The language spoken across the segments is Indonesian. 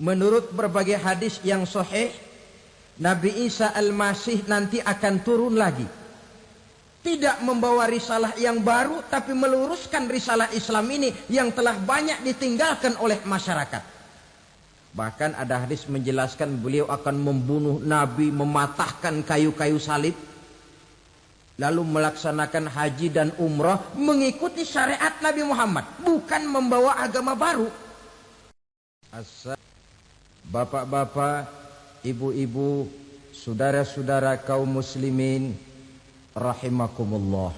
Menurut berbagai hadis yang sahih, Nabi Isa Al-Masih nanti akan turun lagi. Tidak membawa risalah yang baru, tapi meluruskan risalah Islam ini yang telah banyak ditinggalkan oleh masyarakat. Bahkan ada hadis menjelaskan beliau akan membunuh Nabi, mematahkan kayu-kayu salib, lalu melaksanakan haji dan umrah mengikuti syariat Nabi Muhammad, bukan membawa agama baru. Bapak-bapak, ibu-ibu, saudara-saudara kaum muslimin rahimakumullah.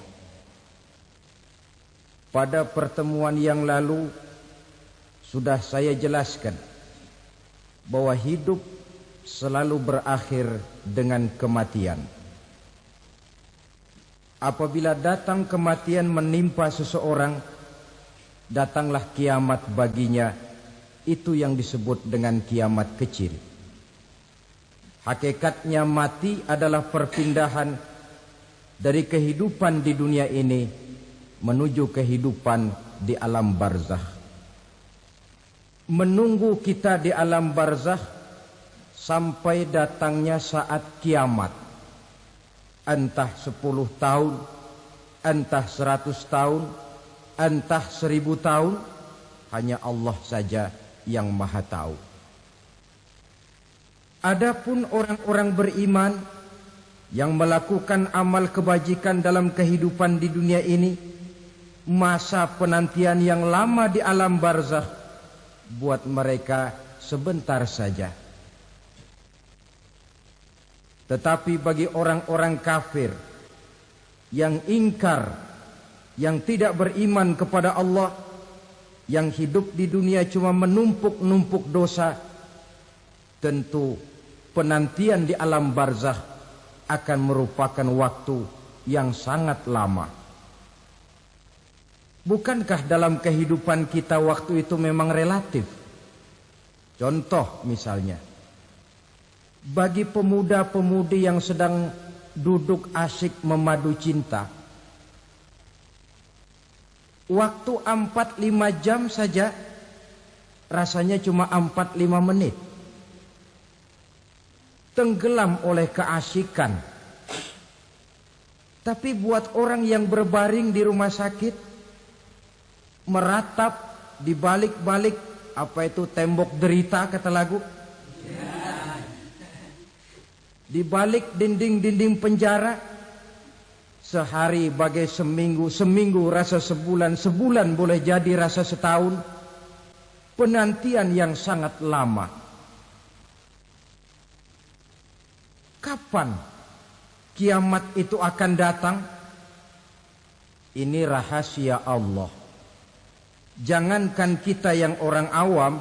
Pada pertemuan yang lalu sudah saya jelaskan bahwa hidup selalu berakhir dengan kematian. Apabila datang kematian menimpa seseorang, datanglah kiamat baginya. Itu yang disebut dengan kiamat kecil. Hakikatnya mati adalah perpindahan dari kehidupan di dunia ini menuju kehidupan di alam barzakh. Menunggu kita di alam barzakh sampai datangnya saat kiamat. Entah 10 tahun, entah 100 tahun, entah 1000 tahun, hanya Allah saja yang maha tahu. Adapun orang-orang beriman yang melakukan amal kebajikan dalam kehidupan di dunia ini, masa penantian yang lama di alam barzakh buat mereka sebentar saja. Tetapi bagi orang-orang kafir yang ingkar, yang tidak beriman kepada Allah, yang hidup di dunia cuma menumpuk-numpuk dosa, tentu penantian di alam barzakh akan merupakan waktu yang sangat lama. Bukankah dalam kehidupan kita waktu itu memang relatif? Contoh misalnya, bagi pemuda-pemudi yang sedang duduk asyik memadu cinta, waktu 4-5 jam saja rasanya cuma 4-5 menit. Tenggelam oleh keasikan. Tapi buat orang yang berbaring di rumah sakit, meratap di balik-balik apa itu tembok derita kata lagu, di balik dinding-dinding penjara, sehari bagai seminggu, seminggu rasa sebulan, sebulan boleh jadi rasa setahun. Penantian yang sangat lama. Kapan kiamat itu akan datang? Ini rahasia Allah. Jangankan kita yang orang awam,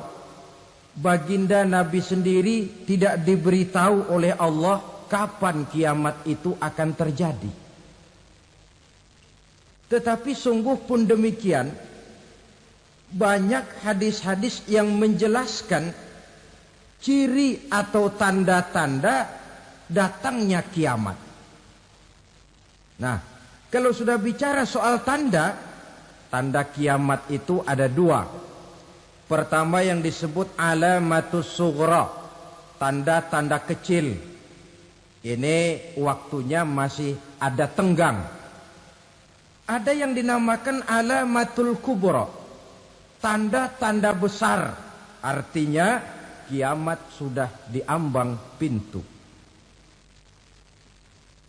baginda Nabi sendiri tidak diberitahu oleh Allah kapan kiamat itu akan terjadi. Tetapi sungguh pun demikian, banyak hadis-hadis yang menjelaskan ciri atau tanda-tanda datangnya kiamat. Nah, kalau sudah bicara soal tanda, tanda kiamat itu ada 2. Pertama yang disebut alamatus sughra, tanda-tanda kecil. Ini waktunya masih ada tenggang. Ada yang dinamakan alamatul kubra, tanda-tanda besar. Artinya kiamat sudah diambang pintu.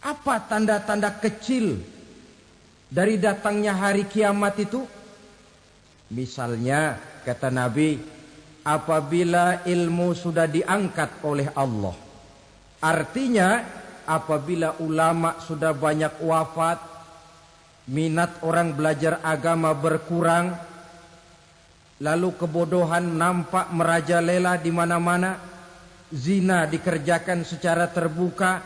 Apa tanda-tanda kecil dari datangnya hari kiamat itu? Misalnya kata Nabi, apabila ilmu sudah diangkat oleh Allah. Artinya apabila ulama sudah banyak wafat, minat orang belajar agama berkurang, lalu kebodohan nampak merajalela di mana-mana, zina dikerjakan secara terbuka,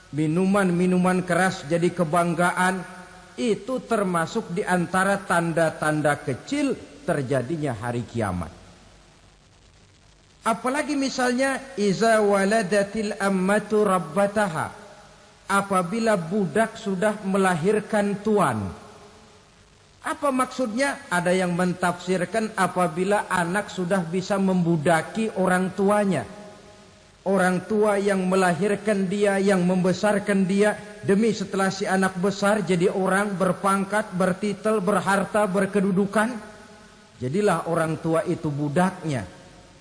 minuman-minuman keras jadi kebanggaan, itu termasuk di antara tanda-tanda kecil terjadinya hari kiamat. Apalagi misalnya iza waladatil ammatu rabbataha, apabila budak sudah melahirkan tuan. Apa maksudnya? Ada yang mentafsirkan apabila anak sudah bisa membudaki orang tuanya. Orang tua yang melahirkan dia, yang membesarkan dia, demi setelah si anak besar jadi orang berpangkat, bertitel, berharta, berkedudukan. Jadilah orang tua itu budaknya.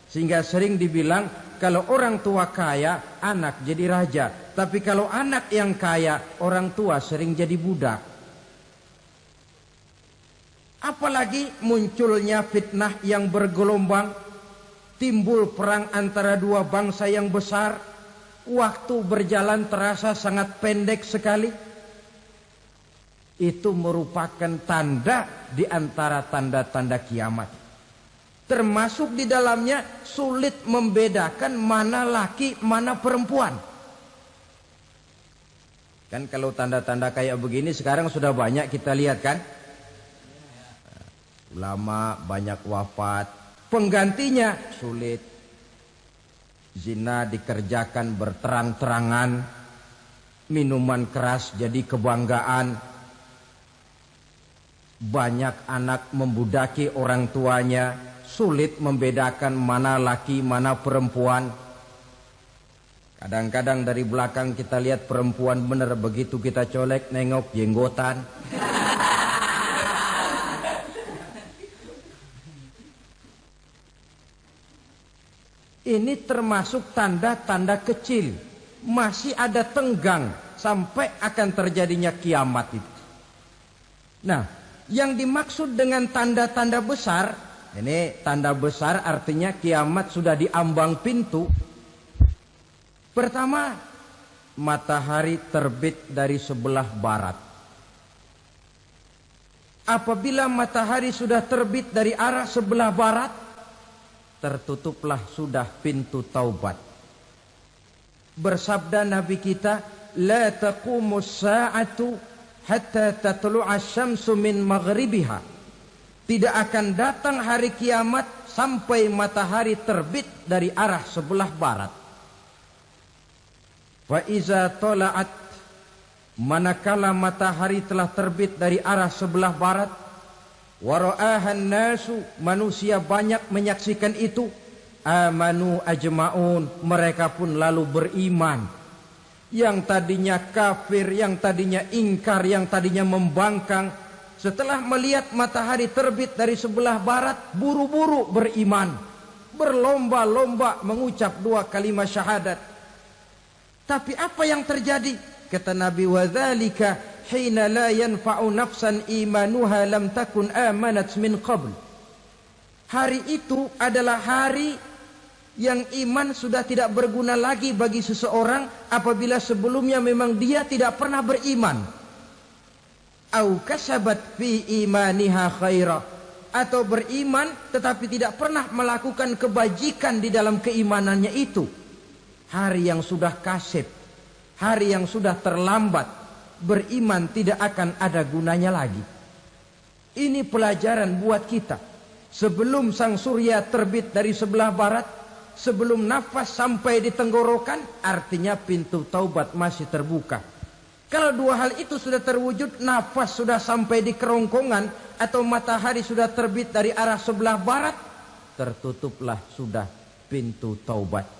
Sehingga sering dibilang kalau orang tua kaya, anak jadi raja. Tapi kalau anak yang kaya, orang tua sering jadi budak. Apalagi munculnya fitnah yang bergelombang, timbul perang antara dua bangsa yang besar, waktu berjalan terasa sangat pendek sekali. Itu merupakan tanda di antara tanda-tanda kiamat. Termasuk di dalamnya sulit membedakan mana laki, mana perempuan. Kan kalau tanda-tanda kayak begini sekarang sudah banyak kita lihat kan. Ulama banyak wafat, penggantinya sulit. Zina dikerjakan berterang-terangan, minuman keras jadi kebanggaan. Banyak anak membudaki orang tuanya, sulit membedakan mana laki, mana perempuan. Kadang-kadang dari belakang kita lihat perempuan bener, begitu kita colek nengok jenggotan. Ini termasuk tanda-tanda kecil. Masih ada tenggang sampai akan terjadinya kiamat itu. Nah, yang dimaksud dengan tanda-tanda besar, ini tanda besar artinya kiamat sudah di ambang pintu. Pertama, matahari terbit dari sebelah barat. Apabila matahari sudah terbit dari arah sebelah barat, tertutuplah sudah pintu taubat. Bersabda Nabi kita, la taqumus sa'atu hatta tatlu'a syamsu min maghribiha. Tidak akan datang hari kiamat sampai matahari terbit dari arah sebelah barat. Wa iza tala'at, manakala matahari telah terbit dari arah sebelah barat, wara'ahan nasu, manusia banyak menyaksikan itu, amanu ajma'un, mereka pun lalu beriman. Yang tadinya kafir, yang tadinya ingkar, yang tadinya membangkang, setelah melihat matahari terbit dari sebelah barat, buru-buru beriman, berlomba-lomba mengucap dua kalimat syahadat. Tapi apa yang terjadi? Kata Nabi, wadzalika hina la yanfa'u nafsan imanuha lam takun amanat min qabl. Hari itu adalah hari yang iman sudah tidak berguna lagi bagi seseorang apabila sebelumnya memang dia tidak pernah beriman. Au kasabat fi imaniha khaira, atau beriman tetapi tidak pernah melakukan kebajikan di dalam keimanannya itu. Hari yang sudah kasib, hari yang sudah terlambat, beriman tidak akan ada gunanya lagi. Ini pelajaran buat kita. Sebelum sang surya terbit dari sebelah barat, sebelum nafas sampai di tenggorokan, artinya pintu taubat masih terbuka. Kalau dua hal itu sudah terwujud, nafas sudah sampai di kerongkongan, atau matahari sudah terbit dari arah sebelah barat, tertutuplah sudah pintu taubat.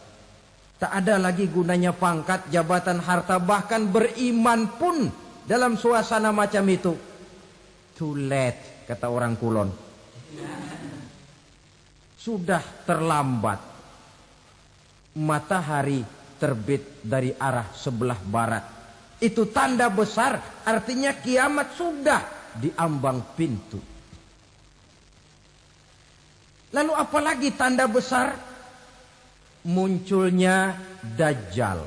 Tak ada lagi gunanya pangkat, jabatan, harta, bahkan beriman pun dalam suasana macam itu. Too late, kata orang Kulon. Sudah terlambat. Matahari terbit dari arah sebelah barat. Itu tanda besar, artinya kiamat sudah di ambang pintu. Lalu apalagi tanda besar? Munculnya Dajjal.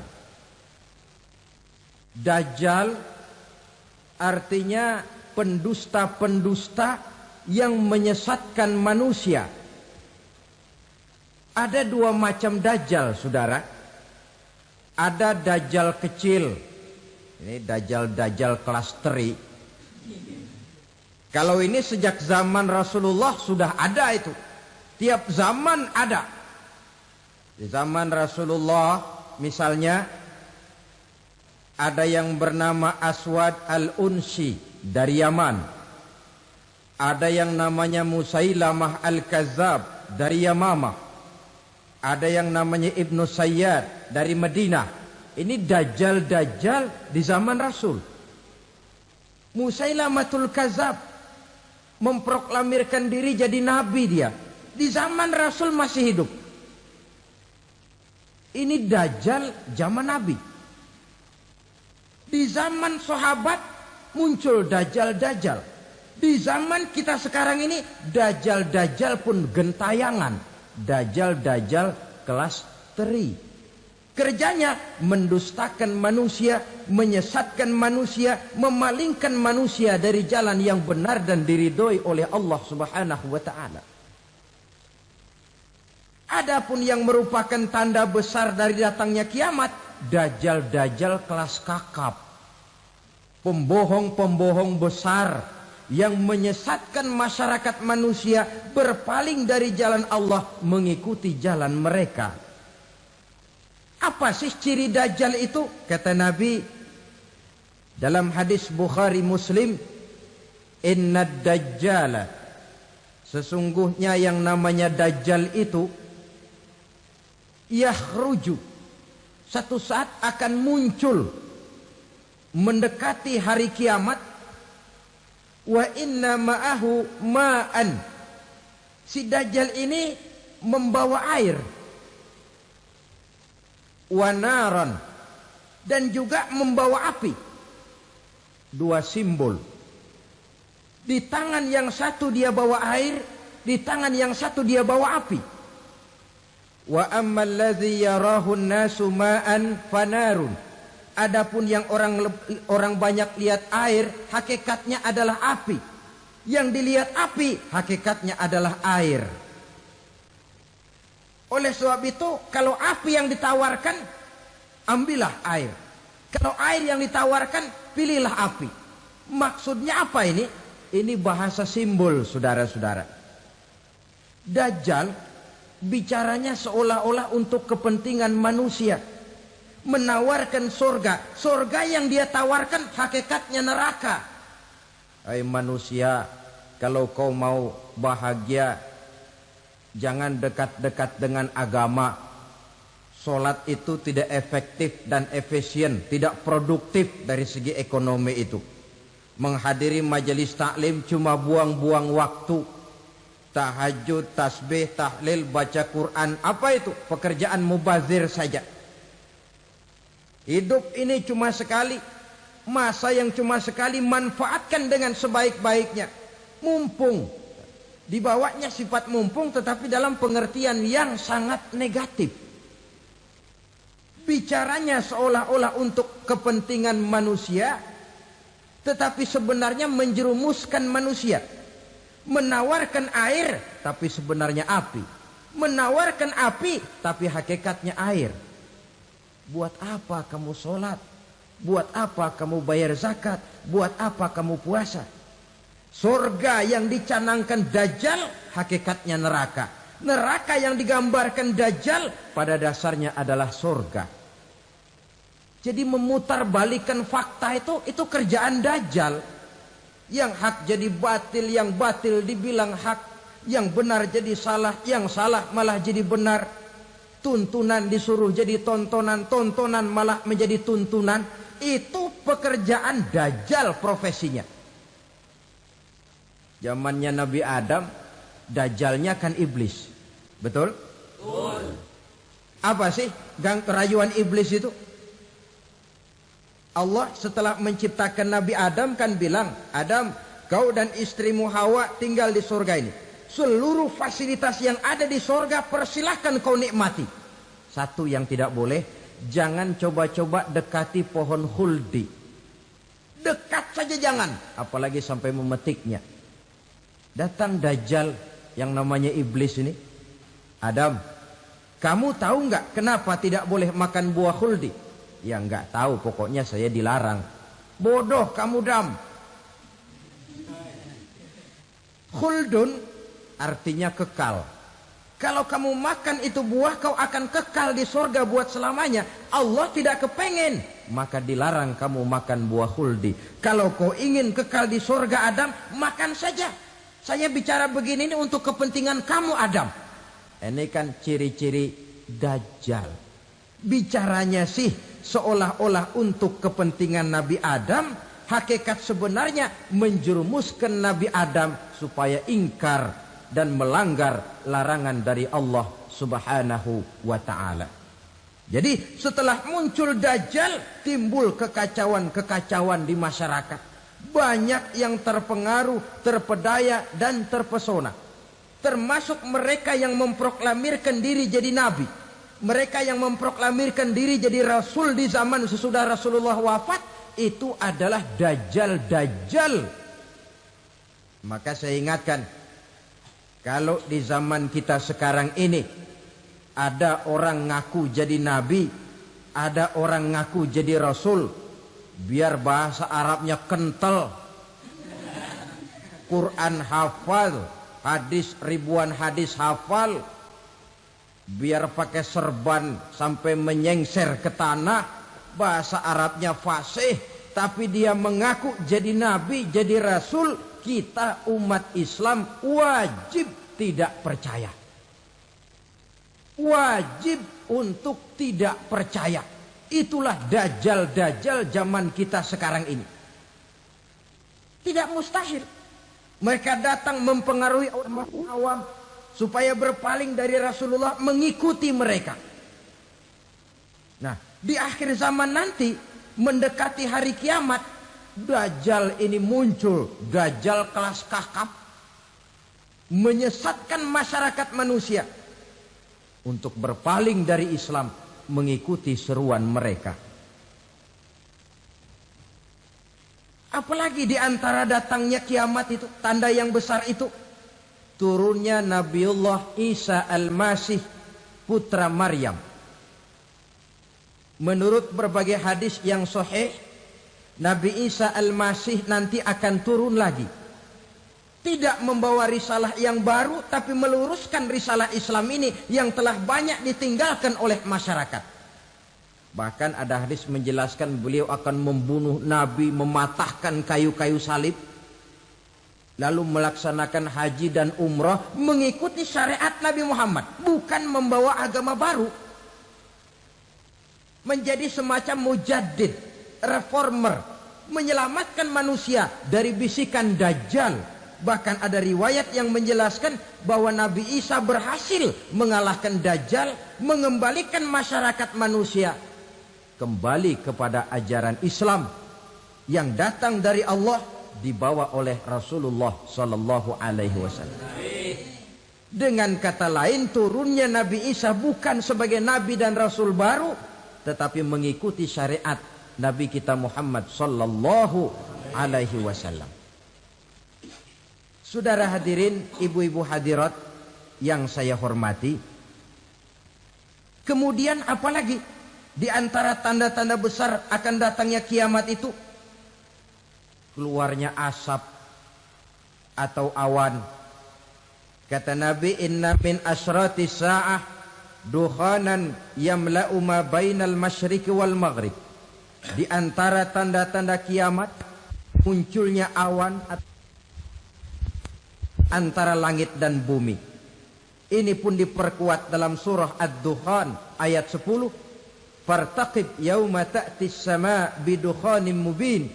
Dajjal artinya pendusta-pendusta yang menyesatkan manusia. Ada dua macam Dajjal, saudara. Ada Dajjal kecil. Ini Dajjal kelas teri. Kalau ini sejak zaman Rasulullah sudah ada itu. Tiap zaman ada. Di zaman Rasulullah misalnya ada yang bernama Aswad al-Unsi dari Yaman. Ada yang namanya Musailamah Al-Kazzab dari Yamamah. Ada yang namanya Ibnu Sayyad dari Madinah. Ini dajjal-dajjal di zaman Rasul. Musailamatul Kazzab memproklamirkan diri jadi nabi dia. Di zaman Rasul masih hidup. Ini dajjal zaman Nabi. Di zaman sahabat muncul dajjal-dajjal. Di zaman kita sekarang ini dajjal-dajjal pun gentayangan. Dajjal-dajjal kelas teri. Kerjanya mendustakan manusia, menyesatkan manusia, memalingkan manusia dari jalan yang benar dan diridhoi oleh Allah Subhanahu wa taala. Adapun yang merupakan tanda besar dari datangnya kiamat, dajjal-dajjal kelas kakap. Pembohong-pembohong besar yang menyesatkan masyarakat manusia berpaling dari jalan Allah mengikuti jalan mereka. Apa sih ciri dajjal itu? Kata Nabi dalam hadis Bukhari Muslim, "Innad dajjala", sesungguhnya yang namanya dajjal itu yakhruju, satu saat akan muncul mendekati hari kiamat. Wa inna ma'ahu ma'an, si dajjal ini membawa air. Wa naran, dan juga membawa api. Dua simbol. Di tangan yang satu dia bawa air, di tangan yang satu dia bawa api. Wa ammal ladzi yarahu an-nasu ma'an fanarun. Adapun yang orang banyak lihat air, hakikatnya adalah api. Yang dilihat api, hakikatnya adalah air. Oleh sebab itu, kalau api yang ditawarkan, ambillah air. Kalau air yang ditawarkan, pilihlah api. Maksudnya apa ini? Ini bahasa simbol, saudara-saudara. Dajjal bicaranya seolah-olah untuk kepentingan manusia. Menawarkan surga. Surga yang dia tawarkan hakikatnya neraka. Hai manusia, kalau kau mau bahagia, jangan dekat-dekat dengan agama. Solat itu tidak efektif dan efisien, tidak produktif dari segi ekonomi itu. Menghadiri majelis taklim cuma buang-buang waktu. Tahajud, tasbih, tahlil, baca Quran, apa itu? Pekerjaan mubazir saja. Hidup ini cuma sekali. Masa yang cuma sekali, manfaatkan dengan sebaik-baiknya. Mumpung. Dibawanya sifat mumpung, tetapi dalam pengertian yang sangat negatif. Bicaranya seolah-olah untuk kepentingan manusia, tetapi sebenarnya menjerumuskan manusia. Menawarkan air, tapi sebenarnya api. Menawarkan api, tapi hakikatnya air. Buat apa kamu sholat? Buat apa kamu bayar zakat? Buat apa kamu puasa? Surga yang dicanangkan Dajjal, hakikatnya neraka. Neraka yang digambarkan Dajjal, pada dasarnya adalah surga. Jadi memutarbalikan fakta itu kerjaan Dajjal. Yang hak jadi batil, yang batil dibilang hak, yang benar jadi salah, yang salah malah jadi benar. Tuntunan disuruh jadi tontonan, tontonan malah menjadi tuntunan. Itu pekerjaan Dajjal profesinya. Zamannya Nabi Adam, Dajjalnya kan iblis. Betul? Betul. Apa sih rayuan iblis itu? Allah setelah menciptakan Nabi Adam kan bilang, Adam, kau dan istrimu Hawa tinggal di surga ini. Seluruh fasilitas yang ada di surga persilahkan kau nikmati. Satu yang tidak boleh, jangan coba-coba dekati pohon khuldi. Dekat saja jangan, apalagi sampai memetiknya. Datang Dajjal yang namanya iblis ini. Adam, kamu tahu nggak kenapa tidak boleh makan buah khuldi? Ya nggak tahu, pokoknya saya dilarang. Bodoh kamu Dam. Khuldun artinya kekal. Kalau kamu makan itu buah, kau akan kekal di surga buat selamanya. Allah tidak kepengen, maka dilarang kamu makan buah khuldi. Kalau kau ingin kekal di surga Adam, makan saja. Saya bicara begini ini untuk kepentingan kamu Adam. Ini kan ciri-ciri Dajjal. Bicaranya sih seolah-olah untuk kepentingan Nabi Adam. Hakikat sebenarnya menjerumuskan Nabi Adam supaya ingkar dan melanggar larangan dari Allah Subhanahu wa ta'ala. Jadi setelah muncul Dajjal, timbul kekacauan-kekacauan di masyarakat. Banyak yang terpengaruh, terpedaya dan terpesona. Termasuk mereka yang memproklamirkan diri jadi nabi. Mereka yang memproklamirkan diri jadi rasul di zaman sesudah Rasulullah wafat. Itu adalah Dajjal-Dajjal. Maka saya ingatkan, kalau di zaman kita sekarang ini ada orang ngaku jadi nabi, ada orang ngaku jadi rasul, biar bahasa Arabnya kental, Quran hafal, hadis ribuan hadis hafal, biar pakai serban sampai menyengser ke tanah, bahasa Arabnya fasih, tapi dia mengaku jadi nabi, jadi rasul. Kita umat Islam wajib tidak percaya. Wajib untuk tidak percaya. Itulah Dajjal-Dajjal zaman kita sekarang ini. Tidak mustahil mereka datang mempengaruhi orang awam supaya berpaling dari Rasulullah, mengikuti mereka. Nah, di akhir zaman nanti, mendekati hari kiamat, Dajjal ini muncul. Dajjal kelas kakap, menyesatkan masyarakat manusia untuk berpaling dari Islam, mengikuti seruan mereka. Apalagi di antara datangnya kiamat itu, tanda yang besar itu, turunnya Nabiullah Isa Al-Masih, putra Maryam. Menurut berbagai hadis yang sahih, Nabi Isa Al-Masih nanti akan turun lagi. Tidak membawa risalah yang baru, tapi meluruskan risalah Islam ini yang telah banyak ditinggalkan oleh masyarakat. Bahkan ada hadis menjelaskan beliau akan membunuh Nabi, mematahkan kayu-kayu salib, lalu melaksanakan haji dan umrah mengikuti syariat Nabi Muhammad, bukan membawa agama baru. Menjadi semacam mujaddid, reformer, menyelamatkan manusia dari bisikan Dajjal. Bahkan ada riwayat yang menjelaskan bahwa Nabi Isa berhasil mengalahkan Dajjal, mengembalikan masyarakat manusia kembali kepada ajaran Islam yang datang dari Allah, dibawa oleh Rasulullah Sallallahu Alaihi Wasallam. Dengan kata lain, turunnya Nabi Isa bukan sebagai Nabi dan Rasul baru, tetapi mengikuti syariat Nabi kita Muhammad Sallallahu Alaihi Wasallam. Saudara hadirin, ibu-ibu hadirat yang saya hormati, kemudian apalagi di antara tanda-tanda besar akan datangnya kiamat itu? Keluarnya asap atau awan. Kata Nabi, inna min asyrati sa'ah dukhanan yamla'u ma bainal masyriqi wal maghrib. Di antara tanda-tanda kiamat, munculnya awan antara langit dan bumi. Ini pun diperkuat dalam surah Ad-Dukhan ayat 10. Fartaqib yauma ta'tis sama' bidukhanin mubin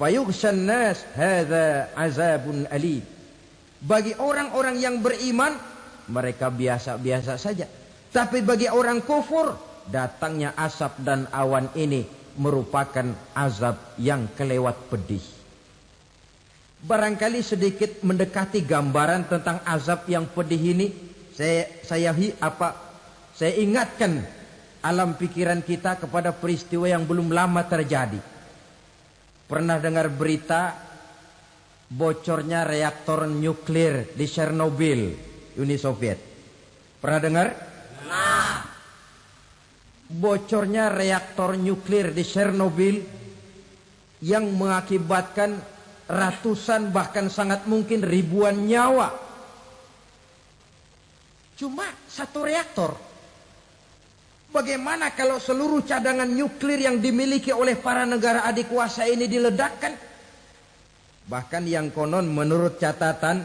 fayughshan nas hadza azabun alim. Bagi orang-orang yang beriman, mereka biasa-biasa saja. Tapi bagi orang kufur, datangnya asap dan awan ini merupakan azab yang kelewat pedih. Barangkali sedikit mendekati gambaran tentang azab yang pedih ini, saya ingatkan alam pikiran kita kepada peristiwa yang belum lama terjadi. Pernah dengar berita bocornya reaktor nuklir di Chernobyl, Uni Soviet? Pernah dengar? Nah, bocornya reaktor nuklir di Chernobyl yang mengakibatkan ratusan bahkan sangat mungkin ribuan nyawa. Cuma satu reaktor. Bagaimana kalau seluruh cadangan nuklir yang dimiliki oleh para negara adik kuasa ini diledakkan? Bahkan yang konon menurut catatan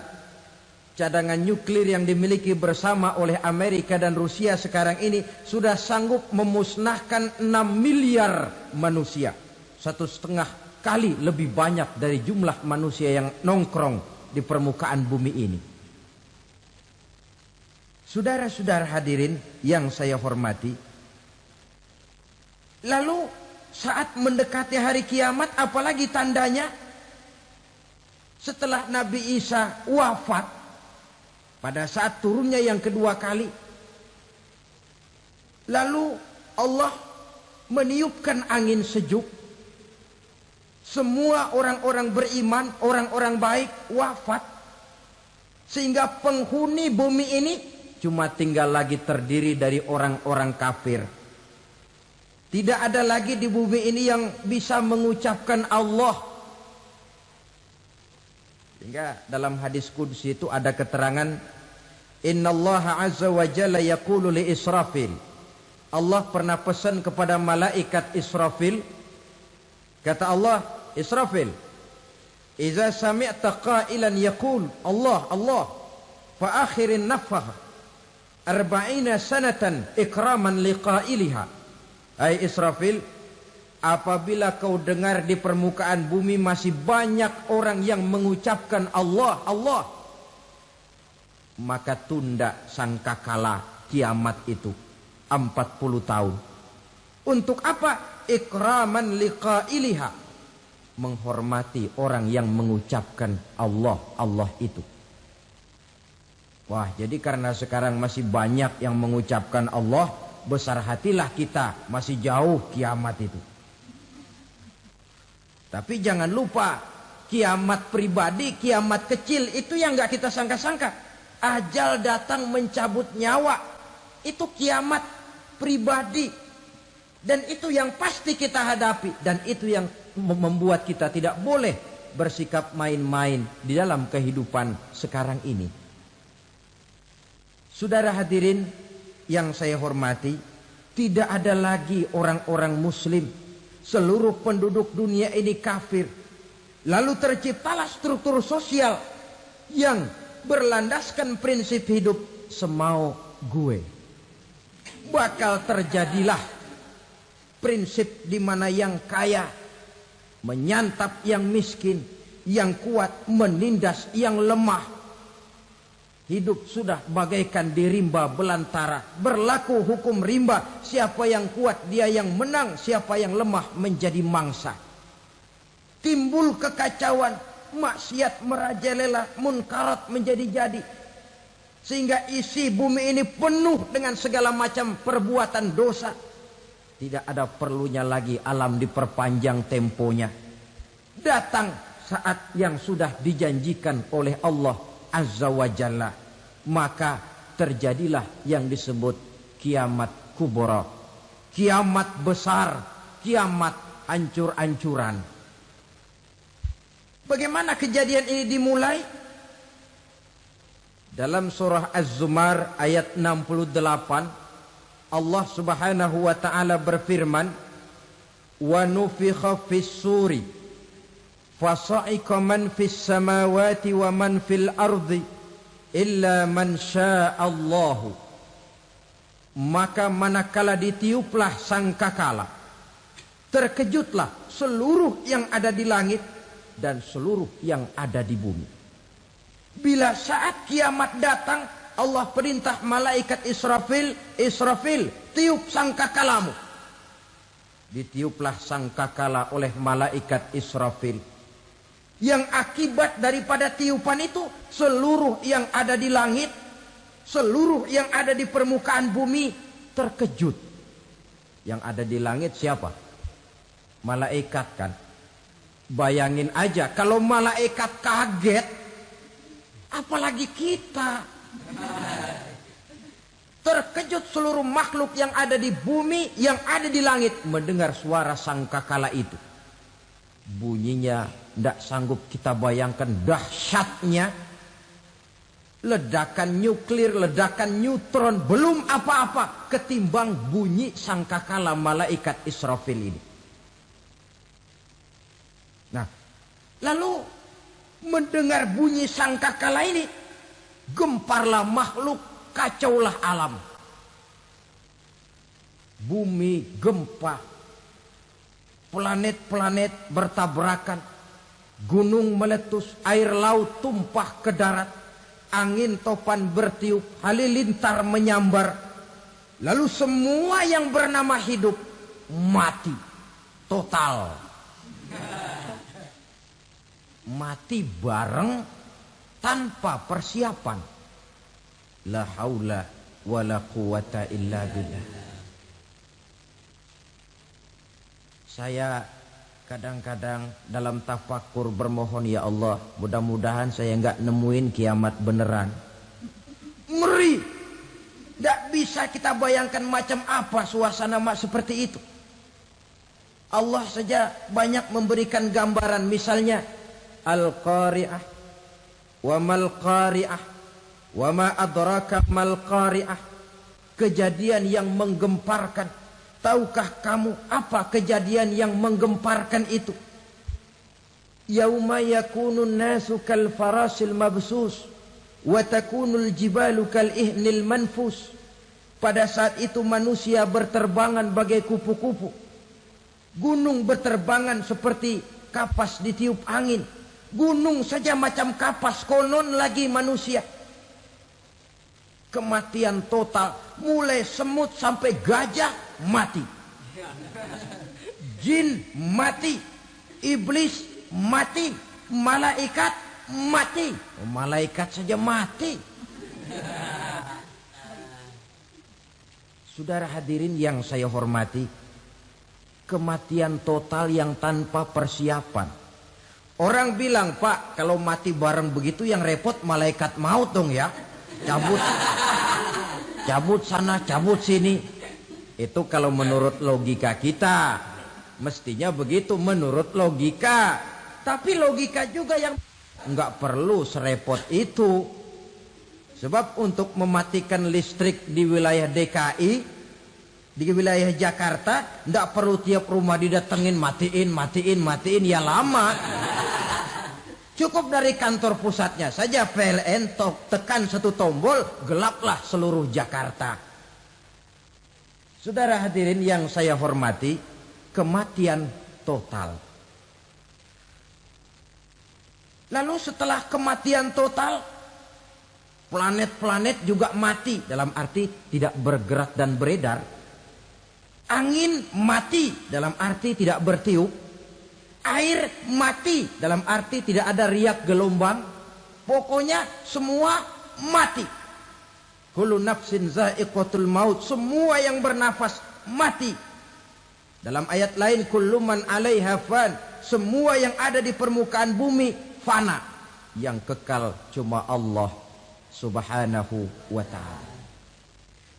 cadangan nuklir yang dimiliki bersama oleh Amerika dan Rusia sekarang ini sudah sanggup memusnahkan 6 miliar manusia. 1,5 kali lebih banyak dari jumlah manusia yang nongkrong di permukaan bumi ini. Saudara-saudara hadirin yang saya hormati, lalu saat mendekati hari kiamat, apalagi tandanya? Setelah Nabi Isa wafat, pada saat turunnya yang kedua kali, lalu Allah meniupkan angin sejuk. Semua orang-orang beriman, orang-orang baik wafat. Sehingga penghuni bumi ini cuma tinggal lagi terdiri dari orang-orang kafir. Tidak ada lagi di bumi ini yang bisa mengucapkan Allah. Sehingga dalam hadis qudsi itu ada keterangan, Innallaha azza wa jalla yaqulu li Israfil. Allah pernah pesan kepada malaikat Israfil. Kata Allah, Israfil, Iza sami'ta qailan yaqul Allah Allah fa akhirin nafah 40 sanatan ikraman liqailiha. Hai Israfil, apabila kau dengar di permukaan bumi masih banyak orang yang mengucapkan Allah Allah, maka tunda sangkakala kiamat itu 40 tahun. Untuk apa? Ikraman liqailiha, menghormati orang yang mengucapkan Allah Allah itu. Wah, jadi karena sekarang masih banyak yang mengucapkan Allah, besar hatilah kita, masih jauh kiamat itu. Tapi jangan lupa, kiamat pribadi, kiamat kecil itu yang gak kita sangka-sangka. Ajal datang mencabut nyawa, itu kiamat pribadi. Dan itu yang pasti kita hadapi. Dan itu yang membuat kita tidak boleh bersikap main-main di dalam kehidupan sekarang ini. Saudara hadirin yang saya hormati, tidak ada lagi orang-orang muslim. Seluruh penduduk dunia ini kafir. Lalu terciptalah struktur sosial yang berlandaskan prinsip hidup semau gue. Bakal terjadilah prinsip di mana yang kaya menyantap yang miskin, yang kuat menindas yang lemah. Hidup sudah bagaikan di rimba belantara. Berlaku hukum rimba. Siapa yang kuat dia yang menang. Siapa yang lemah menjadi mangsa. Timbul kekacauan. Maksiat merajalela. Munkarat menjadi-jadi. Sehingga isi bumi ini penuh dengan segala macam perbuatan dosa. Tidak ada perlunya lagi alam diperpanjang temponya. Datang saat yang sudah dijanjikan oleh Allah Azza wa Jalla, maka terjadilah yang disebut kiamat kubra, kiamat besar, kiamat ancur-ancuran. Bagaimana kejadian ini dimulai? Dalam surah Az-Zumar ayat 68, Allah Subhanahu wa taala berfirman, "Wa nufikha fis-suri fasa'iqa man fis samawati wa man fil ardi illa man sya'allahu." Maka manakala ditiuplah sangkakala, terkejutlah seluruh yang ada di langit dan seluruh yang ada di bumi. Bila saat kiamat datang, Allah perintah malaikat Israfil, Israfil, tiup sangkakalamu. Ditiuplah sangkakala oleh malaikat Israfil. Yang akibat daripada tiupan itu, seluruh yang ada di langit, seluruh yang ada di permukaan bumi terkejut. Yang ada di langit siapa? Malaikat kan. Bayangin aja kalau malaikat kaget, apalagi kita. Terkejut seluruh makhluk yang ada di bumi, yang ada di langit mendengar suara sangkakala itu. Bunyinya tidak sanggup kita bayangkan dahsyatnya. Ledakan nuklir, ledakan neutron, belum apa-apa ketimbang bunyi sangkakala malaikat Israfil ini. Nah, lalu mendengar bunyi sangkakala ini, Gemparlah makhluk, kacaulah alam. Bumi gempa, planet-planet bertabrakan, gunung meletus, air laut tumpah ke darat, angin topan bertiup, halilintar menyambar. Lalu semua yang bernama hidup mati total. Mati bareng tanpa persiapan. La haula wala quwata illa billah. Saya kadang-kadang dalam tafakur bermohon, ya Allah, mudah-mudahan saya enggak nemuin kiamat beneran. Ngeri. Tidak bisa kita bayangkan macam apa suasana seperti itu. Allah saja banyak memberikan gambaran, misalnya Al-Qari'ah, wa mal qari'ah, wa ma adraka mal qari'ah. Kejadian yang menggemparkan. Tahukah kamu apa kejadian yang menggemparkan itu? Yauma yakunun nasu kal farasil mabsus wa takunul jibalu kal ihnil manfus. Pada saat itu manusia berterbangan bagai kupu-kupu. Gunung berterbangan seperti kapas ditiup angin. Gunung saja macam kapas, konon lagi manusia. Kematian total, mulai semut sampai gajah mati. Jin mati, iblis mati, malaikat mati. Malaikat saja mati. Saudara hadirin yang saya hormati, kematian total yang tanpa persiapan. Orang bilang, Pak, kalau mati bareng begitu yang repot malaikat maut dong ya. Cabut sana, cabut sini. Itu kalau menurut logika kita. Mestinya begitu menurut logika. Tapi logika juga yang nggak perlu serepot itu. Sebab untuk mematikan listrik di wilayah DKI, di wilayah Jakarta, nggak perlu tiap rumah didatengin, matiin, ya lama. Cukup dari kantor pusatnya saja PLN tekan satu tombol, gelaplah seluruh Jakarta. Saudara hadirin yang saya hormati, kematian total. Lalu setelah kematian total, planet-planet juga mati, dalam arti tidak bergerak dan beredar. Angin mati, dalam arti tidak bertiup. Air mati, dalam arti tidak ada riak gelombang. Pokoknya semua mati. Kullu nafsin za'iqatul maut. Semua yang bernafas mati. Dalam ayat lain, kullu man 'alaiha fan. Semua yang ada di permukaan bumi fana. Yang kekal cuma Allah Subhanahu wa ta'ala.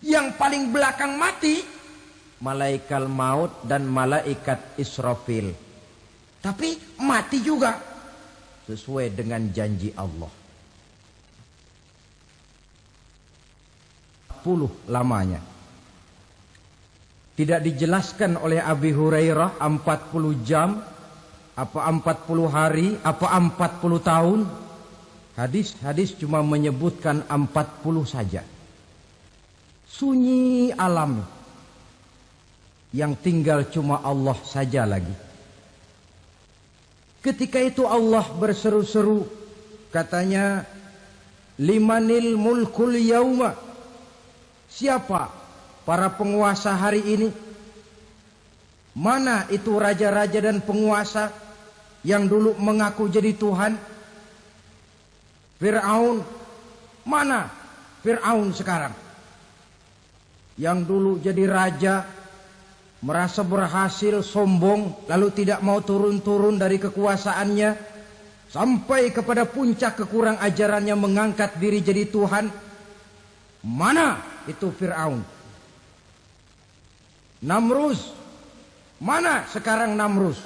Yang paling belakang mati, malaikat maut dan malaikat Israfil. Tapi mati juga sesuai dengan janji Allah. 40 lamanya. Tidak dijelaskan oleh Abi Hurairah 40 jam, apa 40 hari, apa 40 tahun. Hadis-hadis cuma menyebutkan 40 saja. Sunyi alam. Yang tinggal cuma Allah saja lagi. Ketika itu Allah berseru-seru, katanya, limanil mulkul yauma. Siapa para penguasa hari ini? Mana itu raja-raja dan penguasa yang dulu mengaku jadi Tuhan? Fir'aun. Mana Fir'aun sekarang? Yang dulu jadi raja, merasa berhasil, sombong, lalu tidak mau turun-turun dari kekuasaannya, sampai kepada puncak kekurang ajarannya mengangkat diri jadi Tuhan. Mana itu Fir'aun? Namrus. Mana sekarang Namrus?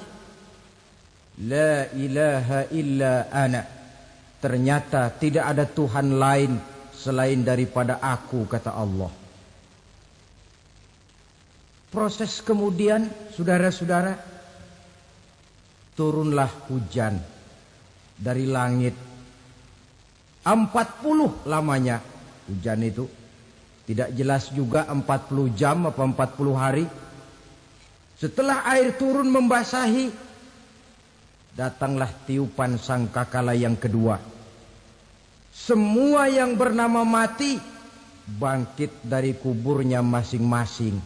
La ilaha illa ana. Ternyata tidak ada Tuhan lain selain daripada aku, kata Allah. Proses kemudian, saudara-saudara, turunlah hujan dari langit. 40 lamanya hujan itu. Tidak jelas juga 40 jam apa 40 hari. Setelah air turun membasahi, datanglah tiupan sangkakala yang kedua. Semua yang bernama mati bangkit dari kuburnya masing-masing.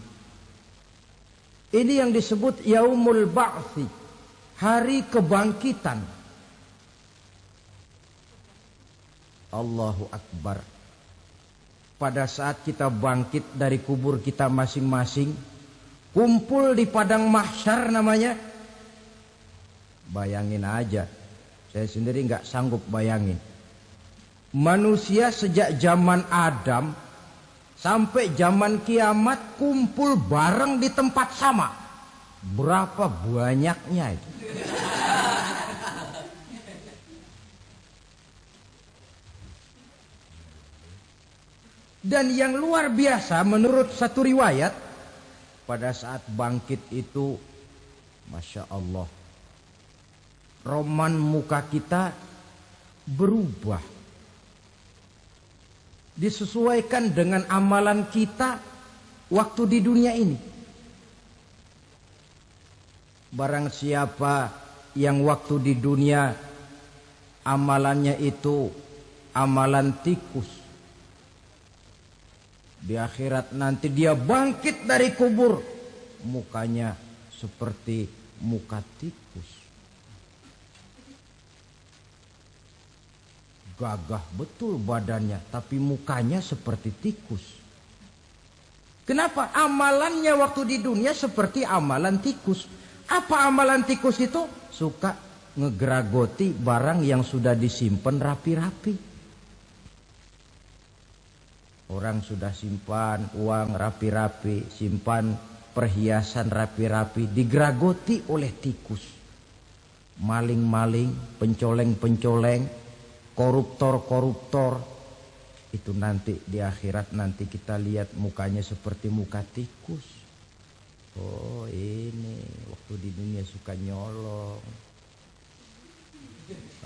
Ini yang disebut Yaumul Ba'thi, hari kebangkitan. Allahu Akbar. Pada saat kita bangkit dari kubur kita masing-masing, kumpul di padang mahsyar namanya. Bayangin aja, saya sendiri nggak sanggup bayangin. Manusia sejak zaman Adam sampai zaman kiamat kumpul bareng di tempat sama. Berapa banyaknya itu? Dan yang luar biasa menurut satu riwayat, pada saat bangkit itu, Masya Allah, roman muka kita berubah. Disesuaikan dengan amalan kita waktu di dunia ini. Barang siapa yang waktu di dunia amalannya itu amalan tikus, di akhirat nanti dia bangkit dari kubur, mukanya seperti muka tikus. Gagah betul badannya, tapi mukanya seperti tikus. Kenapa? Amalannya waktu di dunia seperti amalan tikus. Apa amalan tikus itu? Suka ngegeragoti barang yang sudah disimpan rapi-rapi. Orang sudah simpan uang rapi-rapi, simpan perhiasan rapi-rapi, digeragoti oleh tikus. Maling-maling, pencoleng-pencoleng, koruptor-koruptor. Itu nanti di akhirat nanti kita lihat mukanya seperti muka tikus. Oh ini waktu di dunia suka nyolong,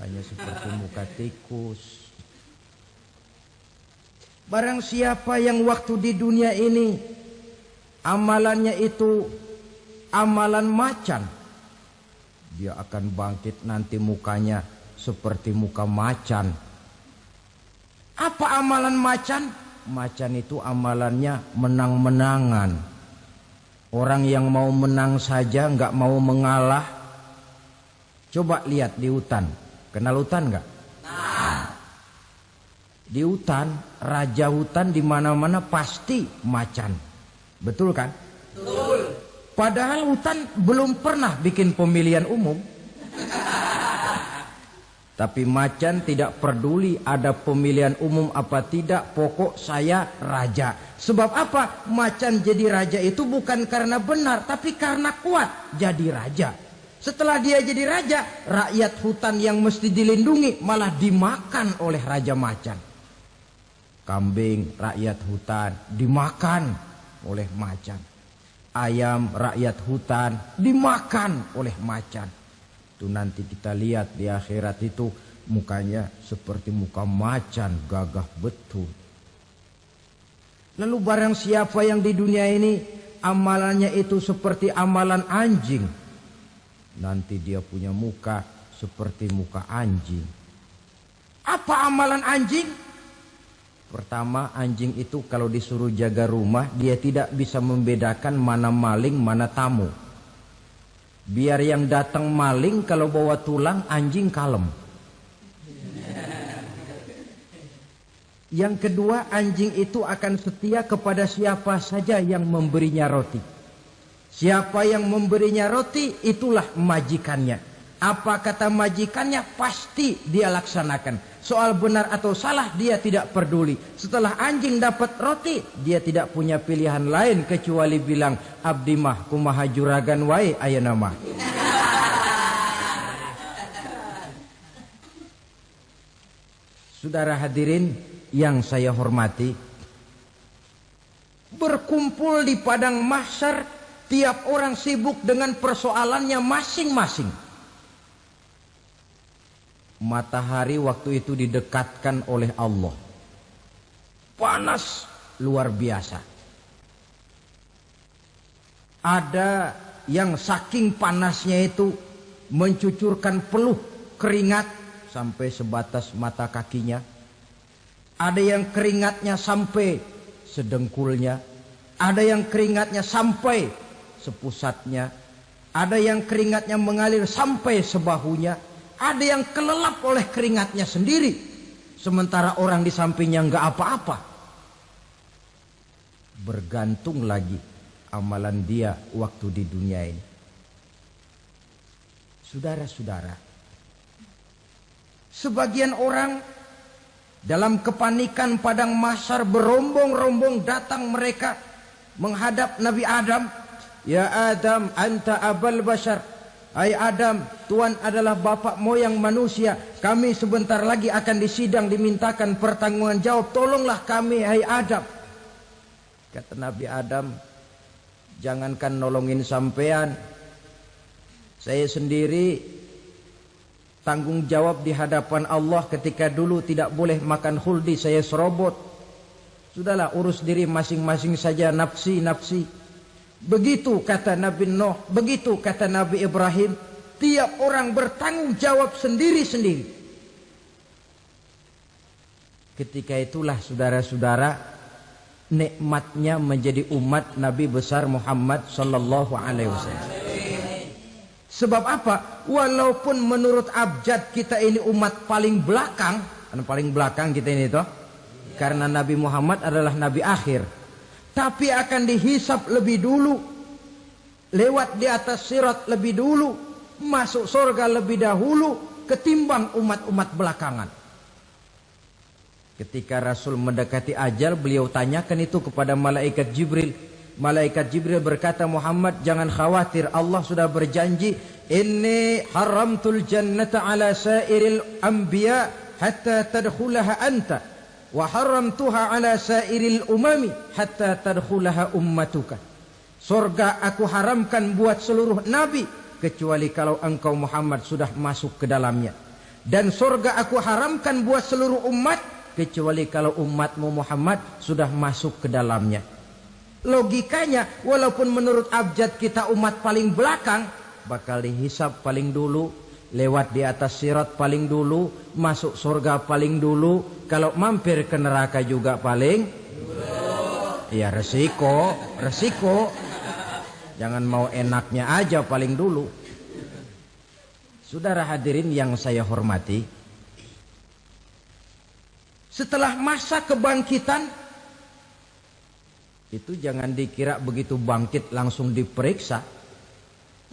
hanya seperti muka tikus. Barang siapa yang waktu di dunia ini amalannya itu amalan macan, dia akan bangkit nanti mukanya seperti muka macan. Apa amalan macan? Macan itu amalannya menang-menangan. Orang yang mau menang saja nggak mau mengalah. Coba lihat di hutan. Kenal hutan nggak? Di hutan, raja hutan di mana-mana pasti macan. Betul kan? Betul. Padahal hutan belum pernah bikin pemilihan umum. Tapi macan tidak peduli ada pemilihan umum apa tidak, pokok saya raja. Sebab apa? Macan jadi raja itu bukan karena benar, tapi karena kuat jadi raja. Setelah dia jadi raja, rakyat hutan yang mesti dilindungi malah dimakan oleh raja macan. Kambing rakyat hutan dimakan oleh macan. Ayam rakyat hutan dimakan oleh macan. Itu nanti kita lihat di akhirat itu mukanya seperti muka macan, gagah betul. Lalu barang siapa yang di dunia ini amalannya itu seperti amalan anjing, nanti dia punya muka seperti muka anjing. Apa amalan anjing? Pertama, anjing itu kalau disuruh jaga rumah, dia tidak bisa membedakan mana maling, mana tamu. Biar yang datang maling, kalau bawa tulang, anjing kalem. Yang kedua, anjing itu akan setia kepada siapa saja yang memberinya roti. Siapa yang memberinya roti, itulah majikannya. Apa kata majikannya, pasti dia laksanakan. Soal benar atau salah dia tidak peduli. Setelah anjing dapat roti, dia tidak punya pilihan lain kecuali bilang, abdi mah kumaha juragan wae ayeuna mah. Saudara hadirin yang saya hormati, berkumpul di padang mahsyar, tiap orang sibuk dengan persoalannya masing-masing. Matahari waktu itu didekatkan oleh Allah. Panas luar biasa. Ada yang saking panasnya itu mencucurkan peluh keringat sampai sebatas mata kakinya. Ada yang keringatnya sampai sedengkulnya. Ada yang keringatnya sampai sepusatnya. Ada yang keringatnya mengalir sampai sebahunya. Ada yang kelelap oleh keringatnya sendiri. Sementara orang di sampingnya enggak apa-apa. Bergantung lagi amalan dia waktu di dunia ini. Saudara-saudara, sebagian orang dalam kepanikan padang mahsyar berombong-rombong datang mereka menghadap Nabi Adam. Ya Adam, anta abal bashar. Hai Adam, Tuhan adalah bapak moyang manusia. Kami sebentar lagi akan disidang, dimintakan pertanggungan jawab. Tolonglah kami, hai Adam. Kata Nabi Adam, jangankan nolongin sampean, saya sendiri tanggung jawab di hadapan Allah ketika dulu tidak boleh makan khuldi, saya serobot. Sudahlah, urus diri masing-masing saja, nafsi. Begitu kata Nabi Nuh, begitu kata Nabi Ibrahim. Tiap orang bertanggung jawab sendiri-sendiri. Ketika itulah saudara-saudara, nikmatnya menjadi umat Nabi besar Muhammad sallallahu alaihi wasallam. Sebab apa? Walaupun menurut abjad kita ini umat paling belakang, paling belakang kita ini toh, karena Nabi Muhammad adalah Nabi akhir. Tapi akan dihisap lebih dulu, lewat di atas sirat lebih dulu, masuk surga lebih dahulu ketimbang umat-umat belakangan. Ketika Rasul mendekati ajal, beliau tanyakan itu kepada malaikat Jibril. Malaikat Jibril berkata, Muhammad jangan khawatir, Allah sudah berjanji, inni haramtul jannata ala sairil anbiya hatta tadkhulaha anta. Wa haramtuha ala sairil umami hatta tadkhulaha ummatuka. Surga aku haramkan buat seluruh nabi kecuali kalau engkau Muhammad sudah masuk ke dalamnya. Dan surga aku haramkan buat seluruh umat kecuali kalau umatmu Muhammad sudah masuk ke dalamnya. Logikanya, walaupun menurut abjad kita umat paling belakang, bakal dihisab paling dulu, lewat di atas sirat paling dulu, masuk surga paling dulu. Kalau mampir ke neraka juga paling dulu. Ya resiko. Jangan mau enaknya aja paling dulu. Saudara hadirin yang saya hormati, setelah masa kebangkitan, itu jangan dikira begitu bangkit langsung diperiksa.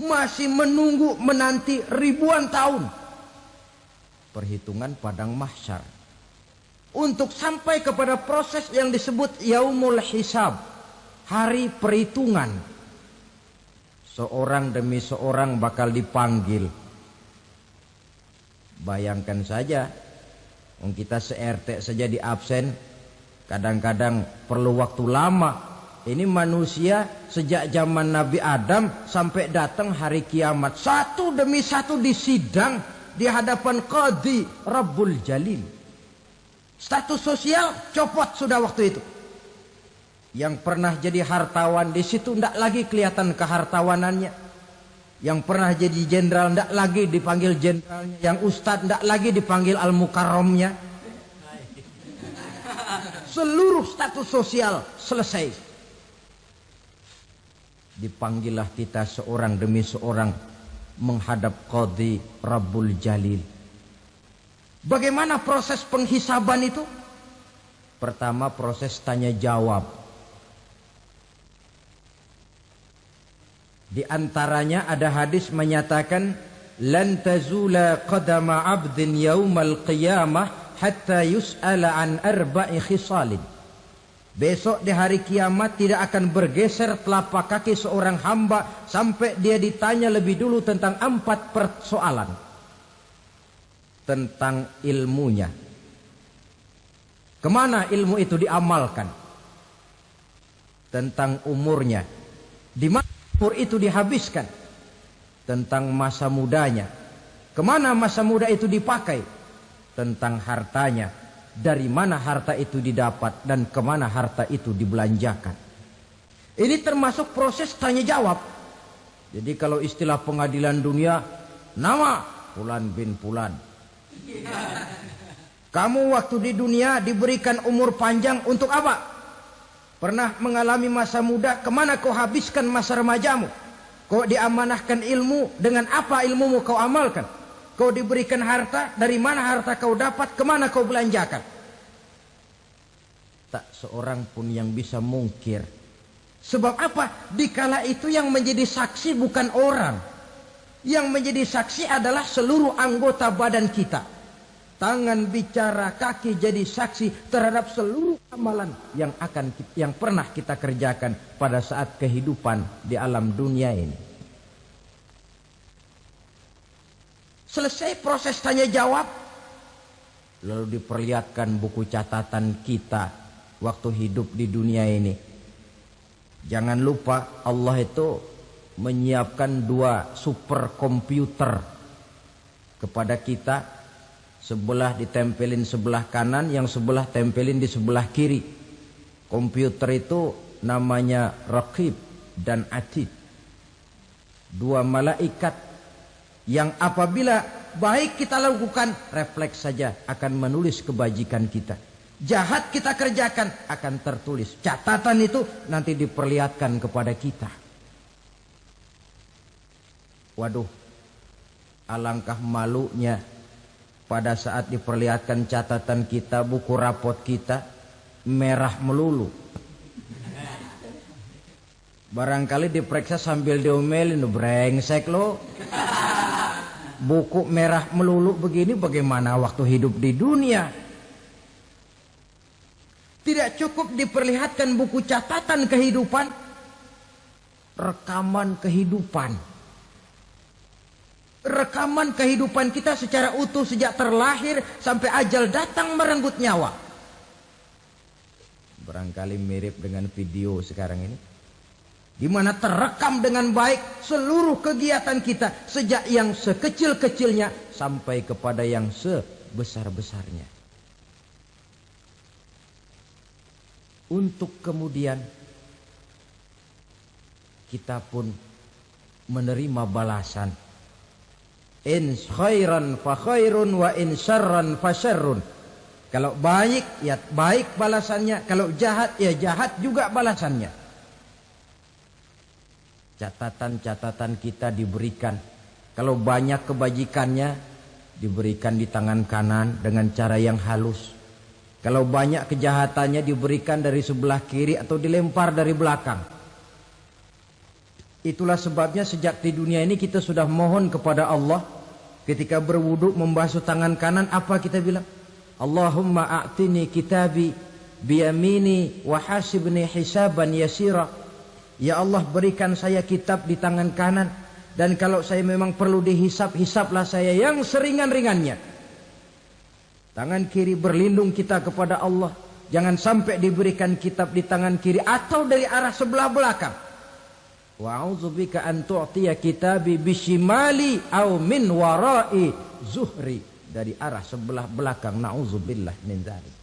Masih menunggu menanti ribuan tahun perhitungan padang mahsyar untuk sampai kepada proses yang disebut yaumul hisab, hari perhitungan. Seorang demi seorang bakal dipanggil. Bayangkan saja, kita se-RT saja di absen, kadang-kadang perlu waktu lama. Ini manusia sejak zaman Nabi Adam sampai datang hari kiamat, satu demi satu disidang di hadapan Qadhi Rabbul Jalil. Status sosial copot sudah waktu itu. Yang pernah jadi hartawan di situ tidak lagi kelihatan kehartawanannya. Yang pernah jadi jenderal tidak lagi dipanggil jenderalnya. Yang ustadz tidak lagi dipanggil al-mukarramnya. Seluruh status sosial selesai. Dipanggillah kita seorang demi seorang menghadap Qadhi Rabbul Jalil. Bagaimana proses penghisaban itu? Pertama proses tanya jawab. Di antaranya ada hadis menyatakan, lan tazula qadama 'abdin yaumal qiyamah hatta yus'ala an arba'i khisalin. Besok di hari kiamat tidak akan bergeser telapak kaki seorang hamba sampai dia ditanya lebih dulu tentang 4 persoalan. Tentang ilmunya. Kemana ilmu itu diamalkan? Tentang umurnya. Di mana umur itu dihabiskan? Tentang masa mudanya. Kemana masa muda itu dipakai? tentang hartanya, dari mana harta itu didapat dan kemana harta itu dibelanjakan. Ini termasuk proses tanya jawab. Jadi kalau istilah pengadilan dunia, nama Fulan bin Fulan. Kamu waktu di dunia diberikan umur panjang untuk apa? Pernah mengalami masa muda, kemana kau habiskan masa remajamu? Kau diamanahkan ilmu, dengan apa ilmumu kau amalkan? Kau diberikan harta, dari mana harta kau dapat, kemana kau belanjakan? Tak seorang pun yang bisa mungkir. Sebab apa? Dikala itu yang menjadi saksi bukan orang. Yang menjadi saksi adalah seluruh anggota badan kita. Tangan bicara, kaki jadi saksi terhadap seluruh amalan yang pernah kita kerjakan pada saat kehidupan di alam dunia ini. Selesai proses tanya jawab, lalu diperlihatkan buku catatan kita waktu hidup di dunia ini. Jangan lupa Allah itu menyiapkan 2 superkomputer kepada kita. Sebelah ditempelin sebelah kanan, yang sebelah tempelin di sebelah kiri. Komputer itu namanya Raqib dan Atid. 2 malaikat yang apabila baik kita lakukan, refleks saja akan menulis kebajikan kita. Jahat kita kerjakan, akan tertulis. Catatan itu nanti diperlihatkan kepada kita. Waduh, alangkah malunya pada saat diperlihatkan catatan kita, buku rapot kita merah melulu. Barangkali diperiksa sambil diomelin, brengsek lo. Buku merah melulu begini bagaimana waktu hidup di dunia? Tidak cukup diperlihatkan buku catatan kehidupan, rekaman kehidupan. Rekaman kehidupan kita secara utuh sejak terlahir sampai ajal datang merenggut nyawa. Barangkali mirip dengan video sekarang ini, di mana terekam dengan baik seluruh kegiatan kita sejak yang sekecil-kecilnya sampai kepada yang sebesar-besarnya. Untuk kemudian kita pun menerima balasan. In khairan fa khairun wa in syarran fa syarrun. Kalau baik ya baik balasannya, kalau jahat ya jahat juga balasannya. Catatan-catatan kita diberikan. Kalau banyak kebajikannya diberikan di tangan kanan dengan cara yang halus. Kalau banyak kejahatannya diberikan dari sebelah kiri atau dilempar dari belakang. Itulah sebabnya sejak di dunia ini kita sudah mohon kepada Allah. Ketika berwudu membasuh tangan kanan, apa kita bilang? Allahumma a'tini kitabi biyamini wa hasibni hisaban yasira. Ya Allah, berikan saya kitab di tangan kanan, dan kalau saya memang perlu dihisap, hisaplah saya yang seringan-ringannya. Tangan kiri berlindung kita kepada Allah. Jangan sampai diberikan kitab di tangan kiri atau dari arah sebelah belakang. Wa'udzubika an tu'tiya kitabi bishimali au min warai zuhri, dari arah sebelah belakang. Na'udzubillah min dzalik.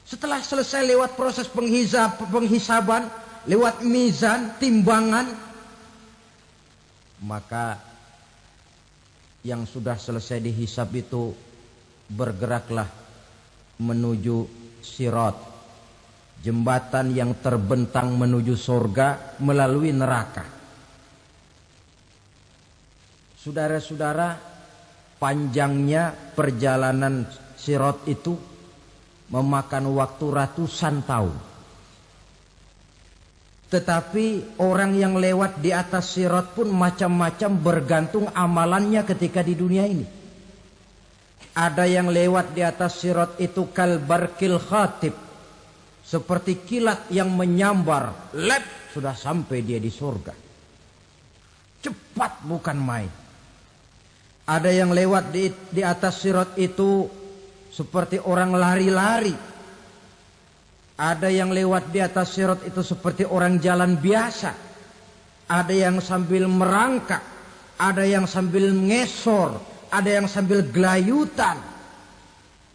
Setelah selesai lewat proses penghisaban, lewat mizan, timbangan, maka yang sudah selesai dihisab itu bergeraklah menuju sirat, jembatan yang terbentang menuju surga melalui neraka. Saudara-saudara, panjangnya perjalanan sirat itu memakan waktu ratusan tahun. Tetapi orang yang lewat di atas sirat pun macam-macam, bergantung amalannya ketika di dunia ini. Ada yang lewat di atas sirat itu kal barkil khatib, seperti kilat yang menyambar, lep, sudah sampai dia di surga. Cepat bukan main. Ada yang lewat di atas sirat itu seperti orang lari-lari. Ada yang lewat di atas sirat itu seperti orang jalan biasa. Ada yang sambil merangkak, ada yang sambil ngesor, ada yang sambil gelayutan,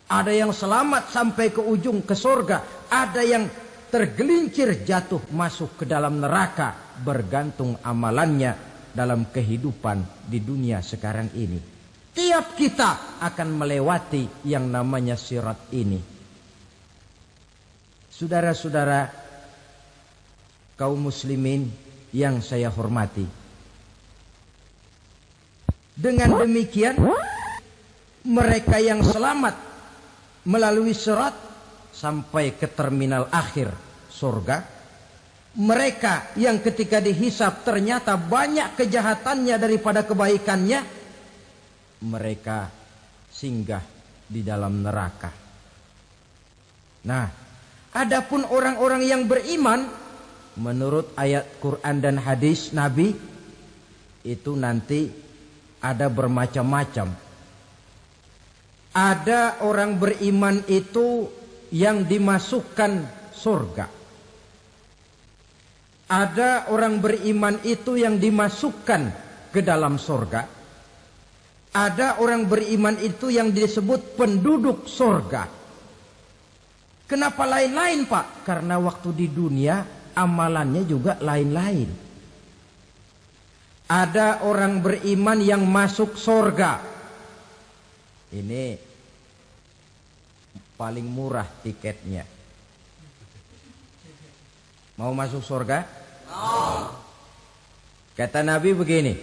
ada yang selamat sampai ke ujung ke surga, ada yang tergelincir jatuh masuk ke dalam neraka, bergantung amalannya dalam kehidupan di dunia sekarang ini. Tiap kita akan melewati yang namanya sirat ini. Saudara-saudara kaum muslimin yang saya hormati, dengan demikian mereka yang selamat melalui sirat sampai ke terminal akhir surga, mereka yang ketika dihisab ternyata banyak kejahatannya daripada kebaikannya, mereka singgah di dalam neraka. Nah, adapun orang-orang yang beriman menurut ayat Quran dan hadis Nabi itu nanti ada bermacam-macam. Ada orang beriman itu yang dimasukkan surga. Ada orang beriman itu yang dimasukkan ke dalam surga. Ada orang beriman itu yang disebut penduduk surga. Kenapa lain-lain, Pak? Karena waktu di dunia amalannya juga lain-lain. Ada orang beriman yang masuk surga. Ini paling murah tiketnya. Mau masuk surga? Kata Nabi begini,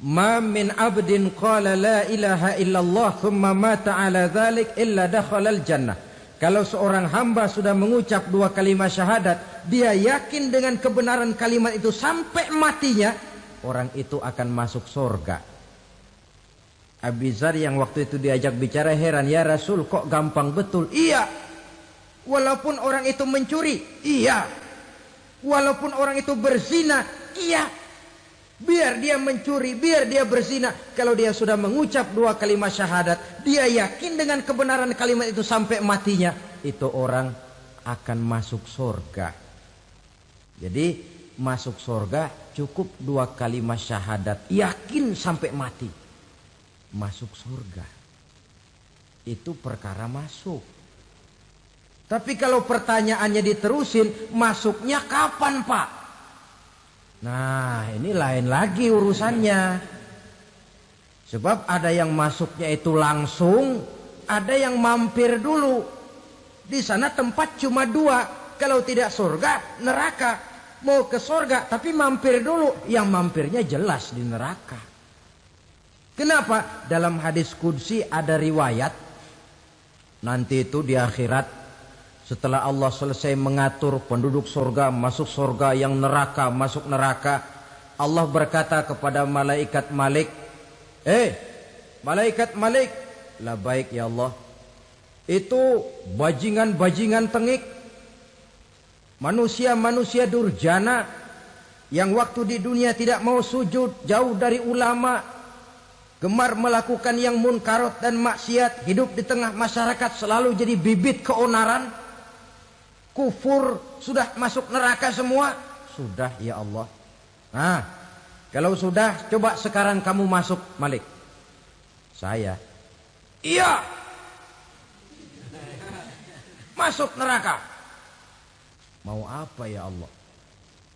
ma min abdin qala la ilaha illallah thumma mata ala dhalik illa dakhalal jannah. Kalau seorang hamba sudah mengucap dua kalimat syahadat, dia yakin dengan kebenaran kalimat itu sampai matinya, orang itu akan masuk surga. Abi Dzar yang waktu itu diajak bicara heran, ya Rasul kok gampang betul? Iya. Walaupun orang itu mencuri, iya. Walaupun orang itu berzina, iya. Biar dia mencuri, biar dia berzina, kalau dia sudah mengucap dua kalimat syahadat, dia yakin dengan kebenaran kalimat itu sampai matinya, itu orang akan masuk surga. Jadi masuk surga cukup dua kalimat syahadat, yakin sampai mati, masuk surga. Itu perkara masuk. Tapi kalau pertanyaannya diterusin, masuknya kapan, Pak? Nah, ini lain lagi urusannya. Sebab ada yang masuknya itu langsung, ada yang mampir dulu. Di sana tempat cuma dua, kalau tidak surga, neraka. Mau ke surga tapi mampir dulu, yang mampirnya jelas di neraka. Kenapa? Dalam hadis qudsi ada riwayat, nanti itu di akhirat, setelah Allah selesai mengatur penduduk surga masuk surga, yang neraka masuk neraka, Allah berkata kepada malaikat Malik, malaikat Malik, labaik ya Allah. Itu bajingan-bajingan tengik, manusia-manusia durjana yang waktu di dunia tidak mau sujud, jauh dari ulama, gemar melakukan yang munkarat dan maksiat, hidup di tengah masyarakat selalu jadi bibit keonaran, kufur, sudah masuk neraka semua. Sudah ya Allah. Nah, kalau sudah, coba sekarang kamu masuk, Malik. Saya, iya, masuk neraka. Mau apa ya Allah?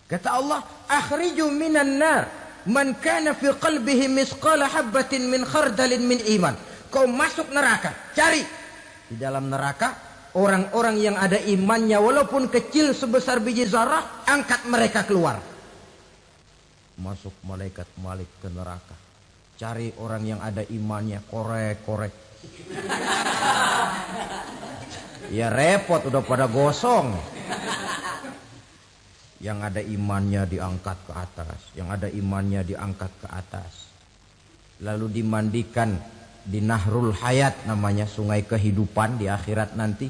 Kata Allah, akhriju minan nar man kana fi qalbihi misqala habbatin min khardalin min iman. Kau masuk neraka, cari di dalam neraka orang-orang yang ada imannya walaupun kecil sebesar biji zarah, angkat mereka keluar. Masuk malaikat Malik ke neraka, cari orang yang ada imannya, korek-korek. Ya repot, udah pada gosong. Yang ada imannya diangkat ke atas, yang ada imannya diangkat ke atas. Lalu dimandikan di Nahrul Hayat, namanya sungai kehidupan di akhirat nanti.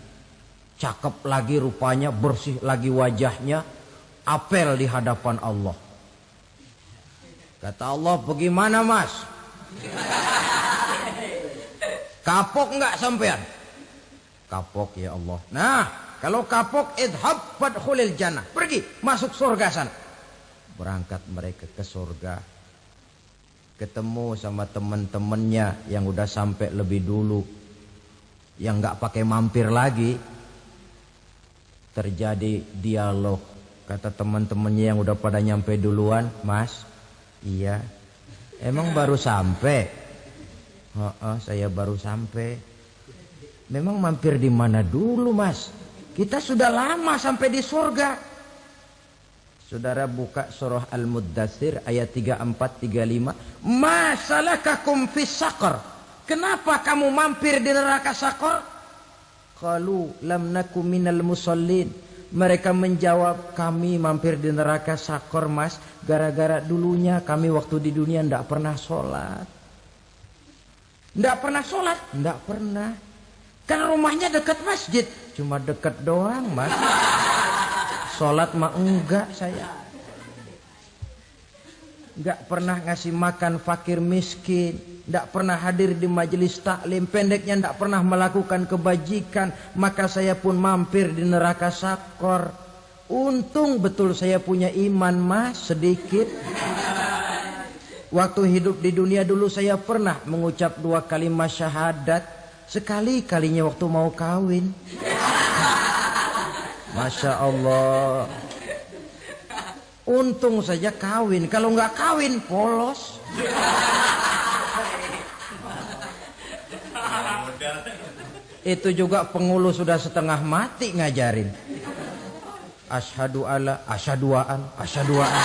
Cakep lagi rupanya, bersih lagi wajahnya, apel di hadapan Allah. Kata Allah, bagaimana mas? Kapok nggak sampean? Kapok ya Allah. Nah, kalau kapok, idhab fadkhulil jannah, pergi masuk surga sana. Berangkat mereka ke surga. ketemu sama teman-temannya yang udah sampai lebih dulu, yang nggak pakai mampir lagi. Terjadi dialog. Kata teman-temannya yang udah pada nyampe duluan, Mas, iya, emang baru sampai? Saya baru sampai. Memang mampir di mana dulu, Mas? Kita sudah lama sampai di surga. Saudara buka surah Al-Muddatsir ayat 34-35. Masalakakum fis saqar? Kenapa kamu mampir di neraka Saqar? Qalu lam nakum minal musallin. Mereka menjawab, kami mampir di neraka Saqar, Mas, gara-gara dulunya kami waktu di dunia tidak pernah sholat. Tidak pernah sholat? Tidak pernah. Kan rumahnya dekat masjid. Cuma dekat doang, Mas. Sholat mah enggak saya. Enggak pernah ngasih makan fakir miskin. Enggak pernah hadir di majelis taklim. Pendeknya enggak pernah melakukan kebajikan. Maka saya pun mampir di neraka Saqar. Untung betul saya punya iman, Mas, sedikit. Waktu hidup di dunia dulu saya pernah mengucap 2 kalimat syahadat. Sekali-kalinya waktu mau kawin. Masya Allah. Untung saja kawin. Kalau nggak kawin, polos. Itu juga pengulu sudah setengah mati ngajarin. Asyhadu alla, asyaduaan, asyaduaan.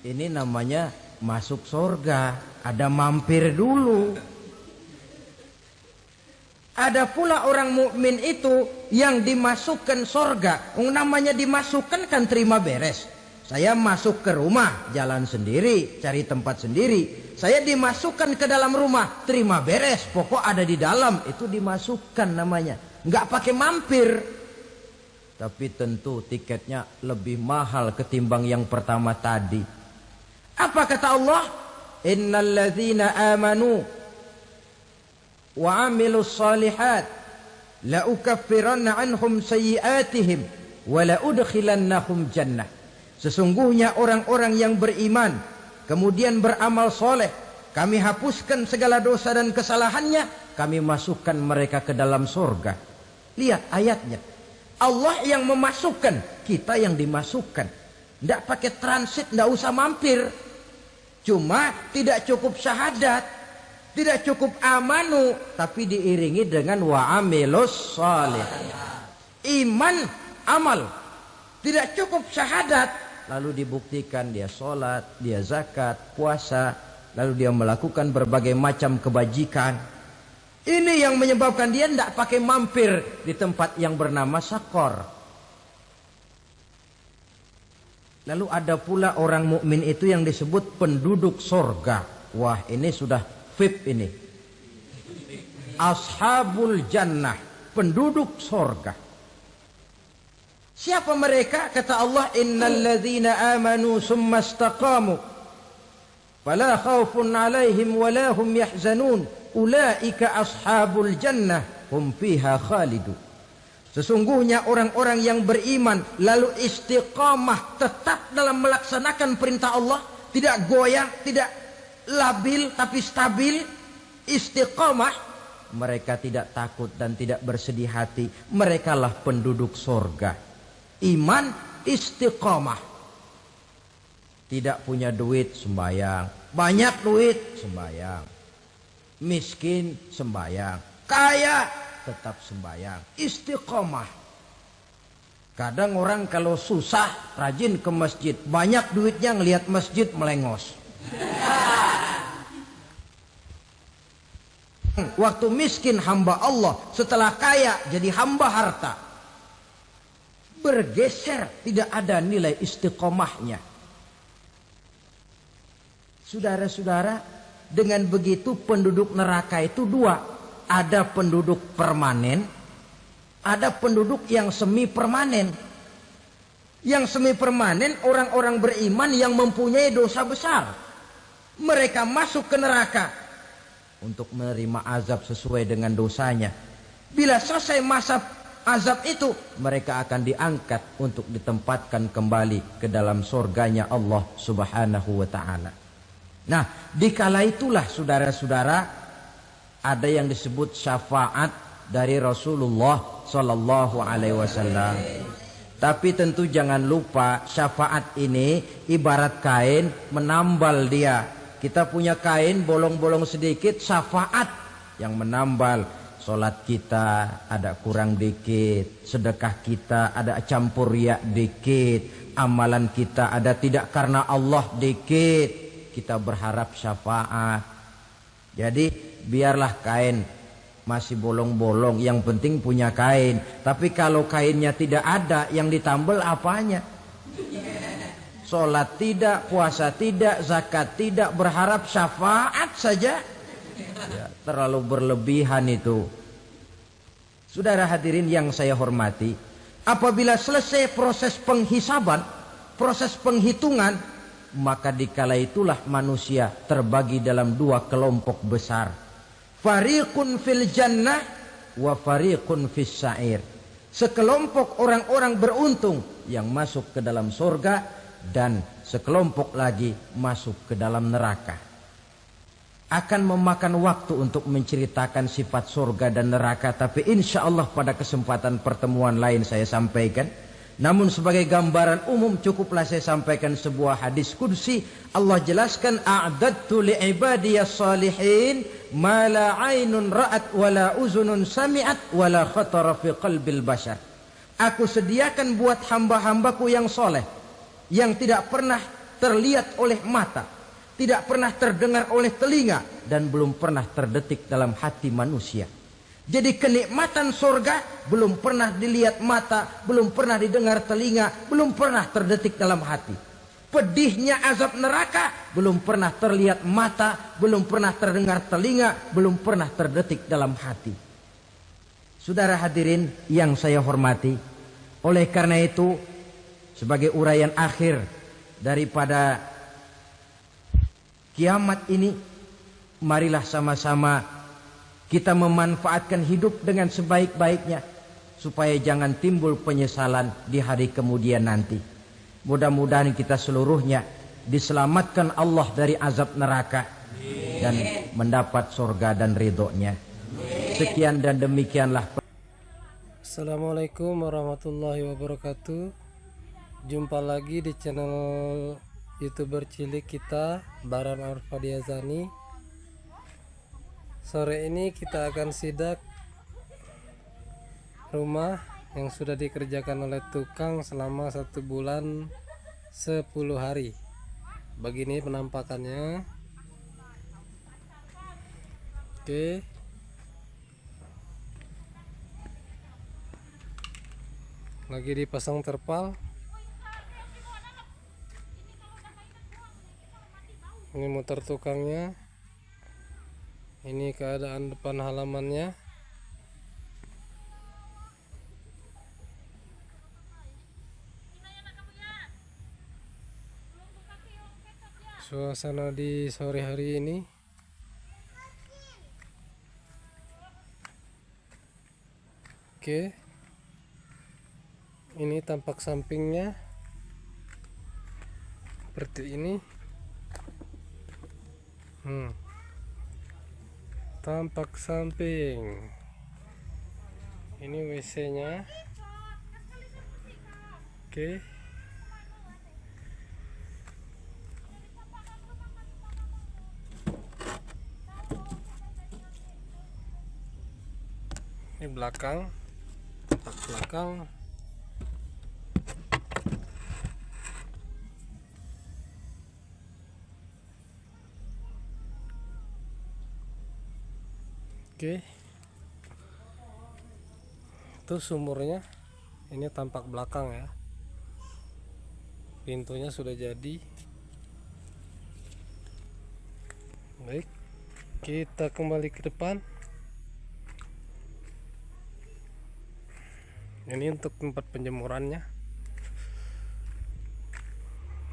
Ini namanya masuk surga. Ada mampir dulu. Ada pula orang mukmin itu yang dimasukkan surga. Namanya dimasukkan kan terima beres. Saya masuk ke rumah, jalan sendiri, cari tempat sendiri. Saya dimasukkan ke dalam rumah, terima beres. Pokok ada di dalam, itu dimasukkan namanya. Nggak pakai mampir. Tapi tentu tiketnya lebih mahal ketimbang yang pertama tadi. Apa kata Allah? Innal ladzina amanu wa amilus salihat la ukaffiranna anhum sayyi'atihim wa la udkhilannahum jannah. Sesungguhnya orang-orang yang beriman kemudian beramal soleh, kami hapuskan segala dosa dan kesalahannya, kami masukkan mereka ke dalam surga. Lihat ayatnya. Allah yang memasukkan, kita yang dimasukkan. Tidak pakai transit, tidak usah mampir. Cuma tidak cukup syahadat, tidak cukup amanu, tapi diiringi dengan wa'amilus salih. Iman, amal. Tidak cukup syahadat, lalu dibuktikan dia sholat, dia zakat, puasa, lalu dia melakukan berbagai macam kebajikan. Ini yang menyebabkan dia tidak pakai mampir di tempat yang bernama Saqar. Lalu ada pula orang mukmin itu yang disebut penduduk sorga. Wah, ini sudah VIP ini. Ashabul jannah, penduduk sorga. Siapa mereka? Kata Allah, innal ladzina amanu summa istaqamu fala khaufun alaihim wala hum yahzanun ulaika ashabul jannah hum fiha khalidun. Sesungguhnya orang-orang yang beriman lalu istiqamah, tetap dalam melaksanakan perintah Allah, tidak goyah, tidak labil tapi stabil, istiqamah, mereka tidak takut dan tidak bersedih hati. Merekalah penduduk surga. Iman, istiqamah. Tidak punya duit, sembahyang. Banyak duit, sembahyang. Miskin, sembahyang. Kaya, tetap sembahyang. Istiqamah. Kadang orang kalau susah rajin ke masjid, banyak duitnya ngelihat masjid melengos. Waktu miskin hamba Allah, setelah kaya jadi hamba harta. Bergeser, tidak ada nilai istiqomahnya. Saudara-saudara, dengan begitu penduduk neraka itu dua. Ada penduduk permanen, ada penduduk yang semi permanen. Yang semi permanen orang-orang beriman yang mempunyai dosa besar. Mereka masuk ke neraka untuk menerima azab sesuai dengan dosanya. Bila selesai masa azab itu, mereka akan diangkat untuk ditempatkan kembali ke dalam surganya Allah Subhanahu wa ta'ala. Nah, dikala itulah saudara-saudara, ada yang disebut syafaat dari Rasulullah Sallallahu Alaihi Wasallam. Tapi tentu jangan lupa, syafaat ini ibarat kain menambal dia. Kita punya kain bolong-bolong sedikit, syafaat yang menambal. Solat kita ada kurang dikit, sedekah kita ada campur riak dikit, amalan kita ada tidak karena Allah dikit. Kita berharap syafaat. Jadi biarlah kain masih bolong-bolong, yang penting punya kain. Tapi kalau kainnya tidak ada, yang ditambal apanya? Sholat tidak, puasa tidak, zakat tidak, berharap syafaat saja. Ya, terlalu berlebihan itu. Saudara hadirin yang saya hormati, apabila selesai proses penghisaban, proses penghitungan, maka dikala itulah manusia terbagi dalam dua kelompok besar. Fariqun fil jannah wa fariqun fis sa'ir. Sekelompok orang-orang beruntung yang masuk ke dalam surga, dan sekelompok lagi masuk ke dalam neraka. Akan memakan waktu untuk menceritakan sifat surga dan neraka, tapi insya Allah pada kesempatan pertemuan lain saya sampaikan. Namun sebagai gambaran umum cukuplah saya sampaikan sebuah hadis qudsi. Allah jelaskan, a'dadtu li'ibadiyas salihin ma la 'ainun ra'at wa la uzunun sami'at wa la khatara fi qalbil bashar. Aku sediakan buat hamba-hambaku yang soleh, yang tidak pernah terlihat oleh mata, tidak pernah terdengar oleh telinga, dan belum pernah terdetik dalam hati manusia. Jadi kenikmatan surga belum pernah dilihat mata, belum pernah didengar telinga, belum pernah terdetik dalam hati. Pedihnya azab neraka belum pernah terlihat mata, belum pernah terdengar telinga, belum pernah terdetik dalam hati. Saudara hadirin yang saya hormati, oleh karena itu sebagai uraian akhir daripada kiamat ini, marilah sama-sama kita memanfaatkan hidup dengan sebaik-baiknya, supaya jangan timbul penyesalan di hari kemudian nanti. Mudah-mudahan kita seluruhnya diselamatkan Allah dari azab neraka dan mendapat surga dan ridhonya. Sekian dan demikianlah. Assalamualaikum warahmatullahi wabarakatuh. Jumpa lagi di channel YouTuber cilik kita, Baran Arfadiazani. Sore ini kita akan sidak rumah yang sudah dikerjakan oleh tukang selama 1 bulan 10 hari. Begini penampakannya. Oke. Lagi dipasang terpal. Ini motor tukangnya. Ini keadaan depan halamannya. Suasana di sore hari ini. Oke. Ini tampak sampingnya. Seperti ini. Tampak samping. Ini WC-nya. Oke. Ini belakang. Tampak belakang. Oke, itu sumurnya. Ini tampak belakang ya. Pintunya sudah jadi. Baik, kita kembali ke depan. Ini untuk tempat penjemurannya.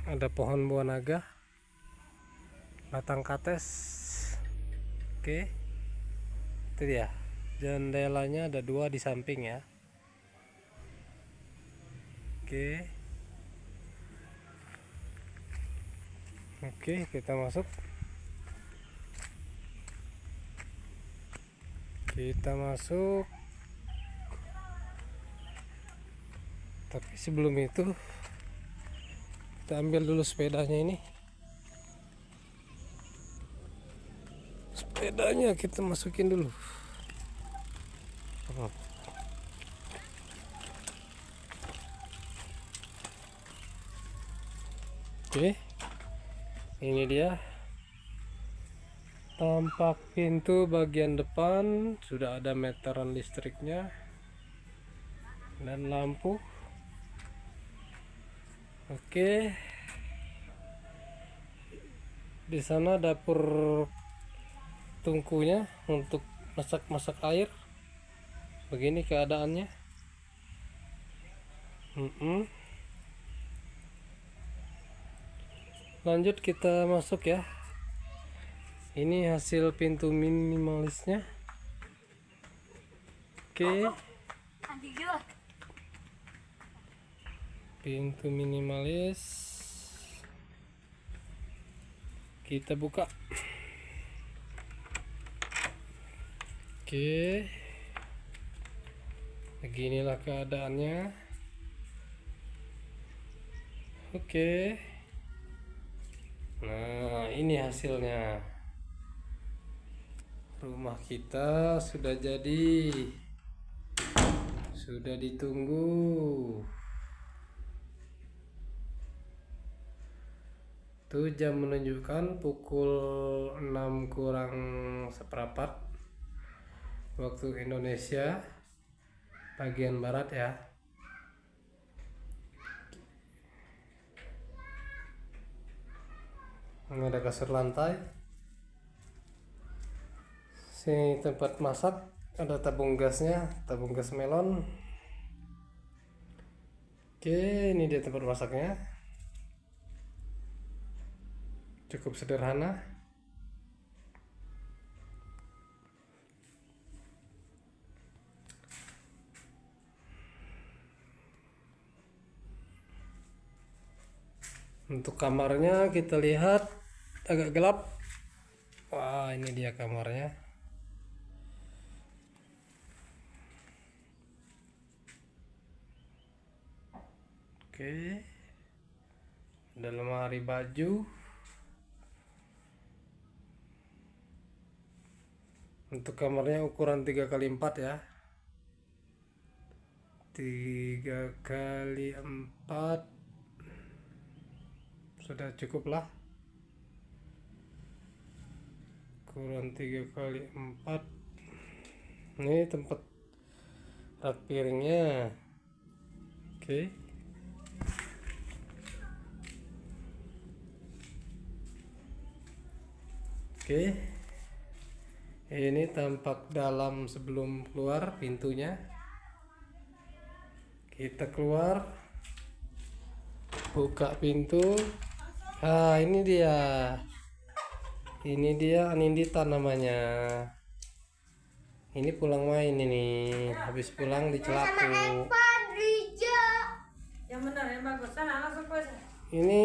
Ada pohon buah naga, batang kates. Oke, itu dia. Jendelanya ada 2 di samping ya. Oke. Oke, kita masuk. Tapi sebelum itu kita ambil dulu sepedanya ini. Sepedanya kita masukin dulu. Oke, ini dia tampak pintu bagian depan, sudah ada meteran listriknya dan lampu. Oke, di sana dapur tungkunya untuk masak air. Begini keadaannya. Lanjut kita masuk ya. Ini hasil pintu minimalisnya. Oke. Pintu minimalis. Kita buka. Oke. Beginilah keadaannya. Oke. Nah, ini hasilnya. Rumah kita sudah jadi. Sudah ditunggu. Tuh jam menunjukkan pukul 6 kurang seperempat waktu Indonesia bagian barat ya. Ini ada kasur lantai. Sini tempat masak, ada tabung gasnya, tabung gas melon. Oke, ini dia tempat masaknya. Cukup sederhana. Untuk kamarnya kita lihat agak gelap. Wah, ini dia kamarnya. Oke. Ada lemari baju. Untuk kamarnya ukuran 3x4 ya. 3x4 sudah cukup lah. Ukuran 3x4. Ini tempat rak piringnya. Oke. Oke. Ini tampak dalam sebelum keluar pintunya. Kita keluar, buka pintu. Nah, ini dia Anindita namanya. Ini pulang main ini, habis pulang di Celaku. Yang benar, yang bagus. Sana langsung ke sini. Ini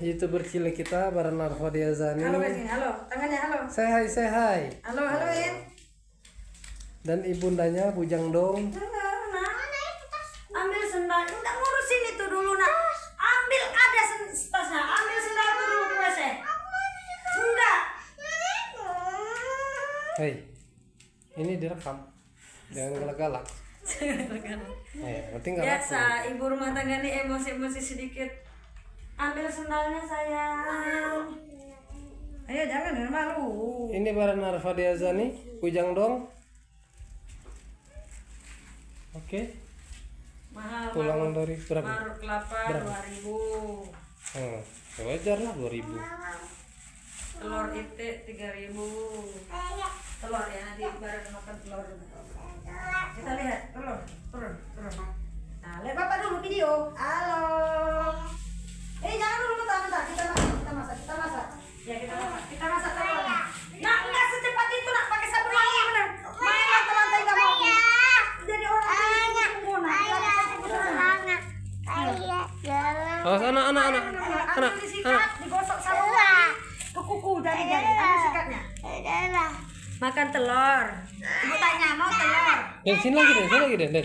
YouTuber cilik kita Baran Arfadiazani. Halo guys, halo. Tangannya halo. Say hi. Halo, haloin. Dan ibundanya Bujang Dong. Halo, nak. Ambil sendal. Enggak ngurusin itu dulu, nak. Ambil ada tasnya. Ambil sendal itu dulu ke WC. Enggak. Hei, ini direkam. Jangan galak-galak. Penting nggak Biasa, ibu rumah tangga nih emosi sedikit. Ambil sendalnya sayang. Ayo jangan malu. Ini Baran Arfadiazani, Bujang Dong. Oke. Mahal. Pulang dari berapa? Marut kelapa 2.000. Wajar lah 2.000. Telur itik 3.000. Telur ya, nanti bareng makan telur. Kita lihat telur, turun. Nah, lihat bapak dulu video. Halo. Jangan dulu bentar. Kita masak. Ya kita masak telur. Nah, enggak secepat itu nak, pakai sabun lagi bener. Mainlah telur. disikat, digosok sama ke kuku jari-jari. Ambil sikatnya. Makan telur. Ibu tanya mau telur. Sini lagi deh, sini lagi deh.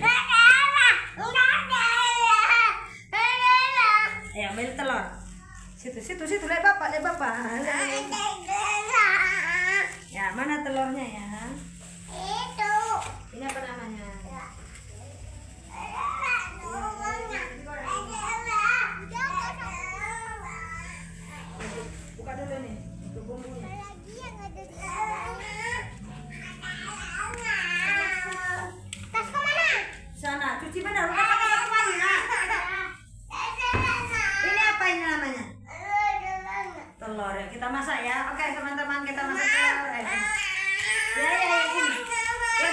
Ayo ambil telur. Situ, lihat bapak. Ya, mana telurnya ya? Itu. Ini apa namanya? Buka dulu nih, itu bumbunya. Tas kemana? Sana, cuci benar. Ini apa ini namanya? Telur ya, kita masak ya. Oke teman-teman, kita masak telur. Ya sini. Ya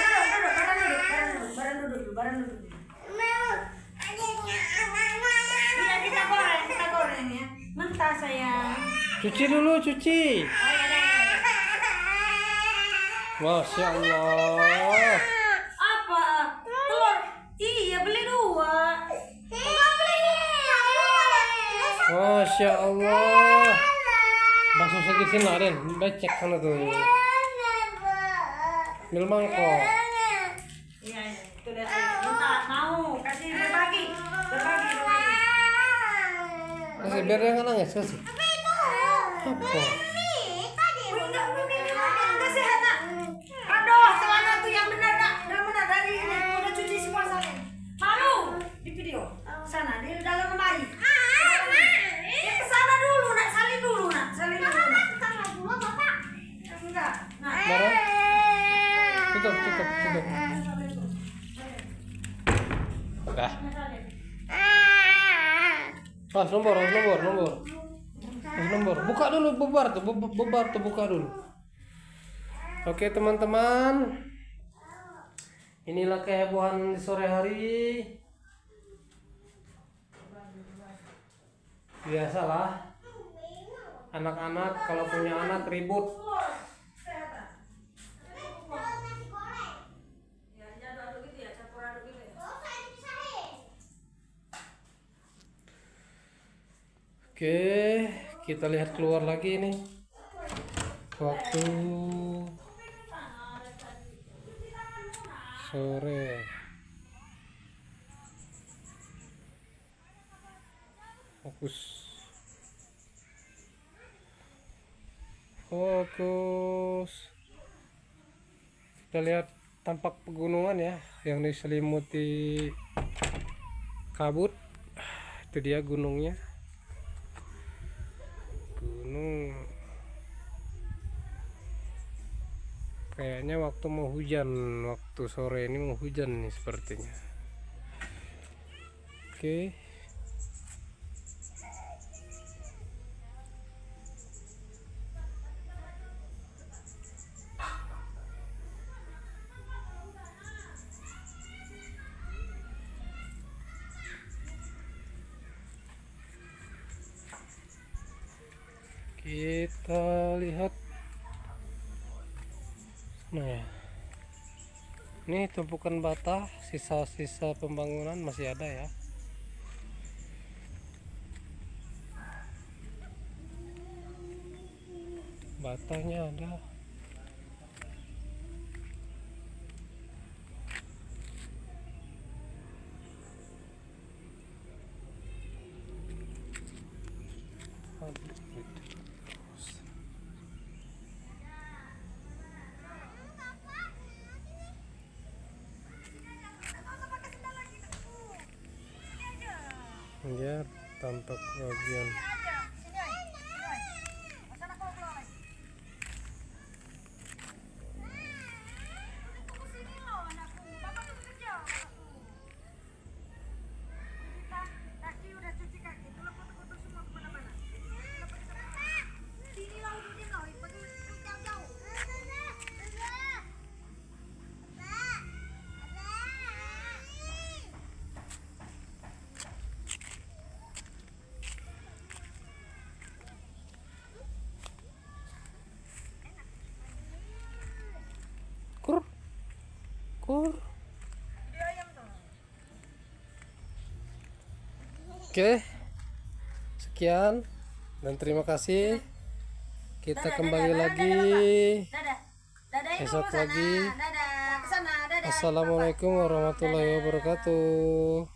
duduk, bareng duduk. Iya kita goreng ya. Mentah sayang. Cuci dulu, cuci. Oh ya deh. Masya Allah. Apa? Telur? Iya beli 2. Masya Allah. Bakso segitu lah Den, becek sana tuh. Mil mangkok. Iya, itu dia. Minta mau kasih berbagi. Kasih biar dia nggak nangis kasih. Apa? Enggak sehat nak. Aduh, celana tuh yang benar nak. Yang benar dari ini. Udah cuci semua salin. Malu di video. Sana di dalam lemari. Ya ke sana dulu nak, salin dulu nak. Enggak. Nah. Marah? Tutup. Dah. Mas nomor. Buka dulu bebar tuh, buka dulu. Oke teman-teman, inilah kehebohan di sore hari. Biasalah, anak-anak kalau punya anak ribut. Oke, kita lihat keluar lagi nih. Waktu sore. Fokus. Kita lihat tampak pegunungan ya, yang diselimuti kabut. Itu dia gunungnya. Kayaknya waktu mau hujan, waktu sore ini mau hujan nih sepertinya. Oke. Kita lihat. Nah ya, ini tumpukan bata, sisa-sisa pembangunan masih ada ya. Batanya ada. Ya, tampak bagian kur. Oke, sekian Dan terima kasih. Kita kembali lagi Dadah. Dadah ini besok dulu sana. lagi. Dadah. Kesana. Dadah. Assalamualaikum warahmatullahi wabarakatuh.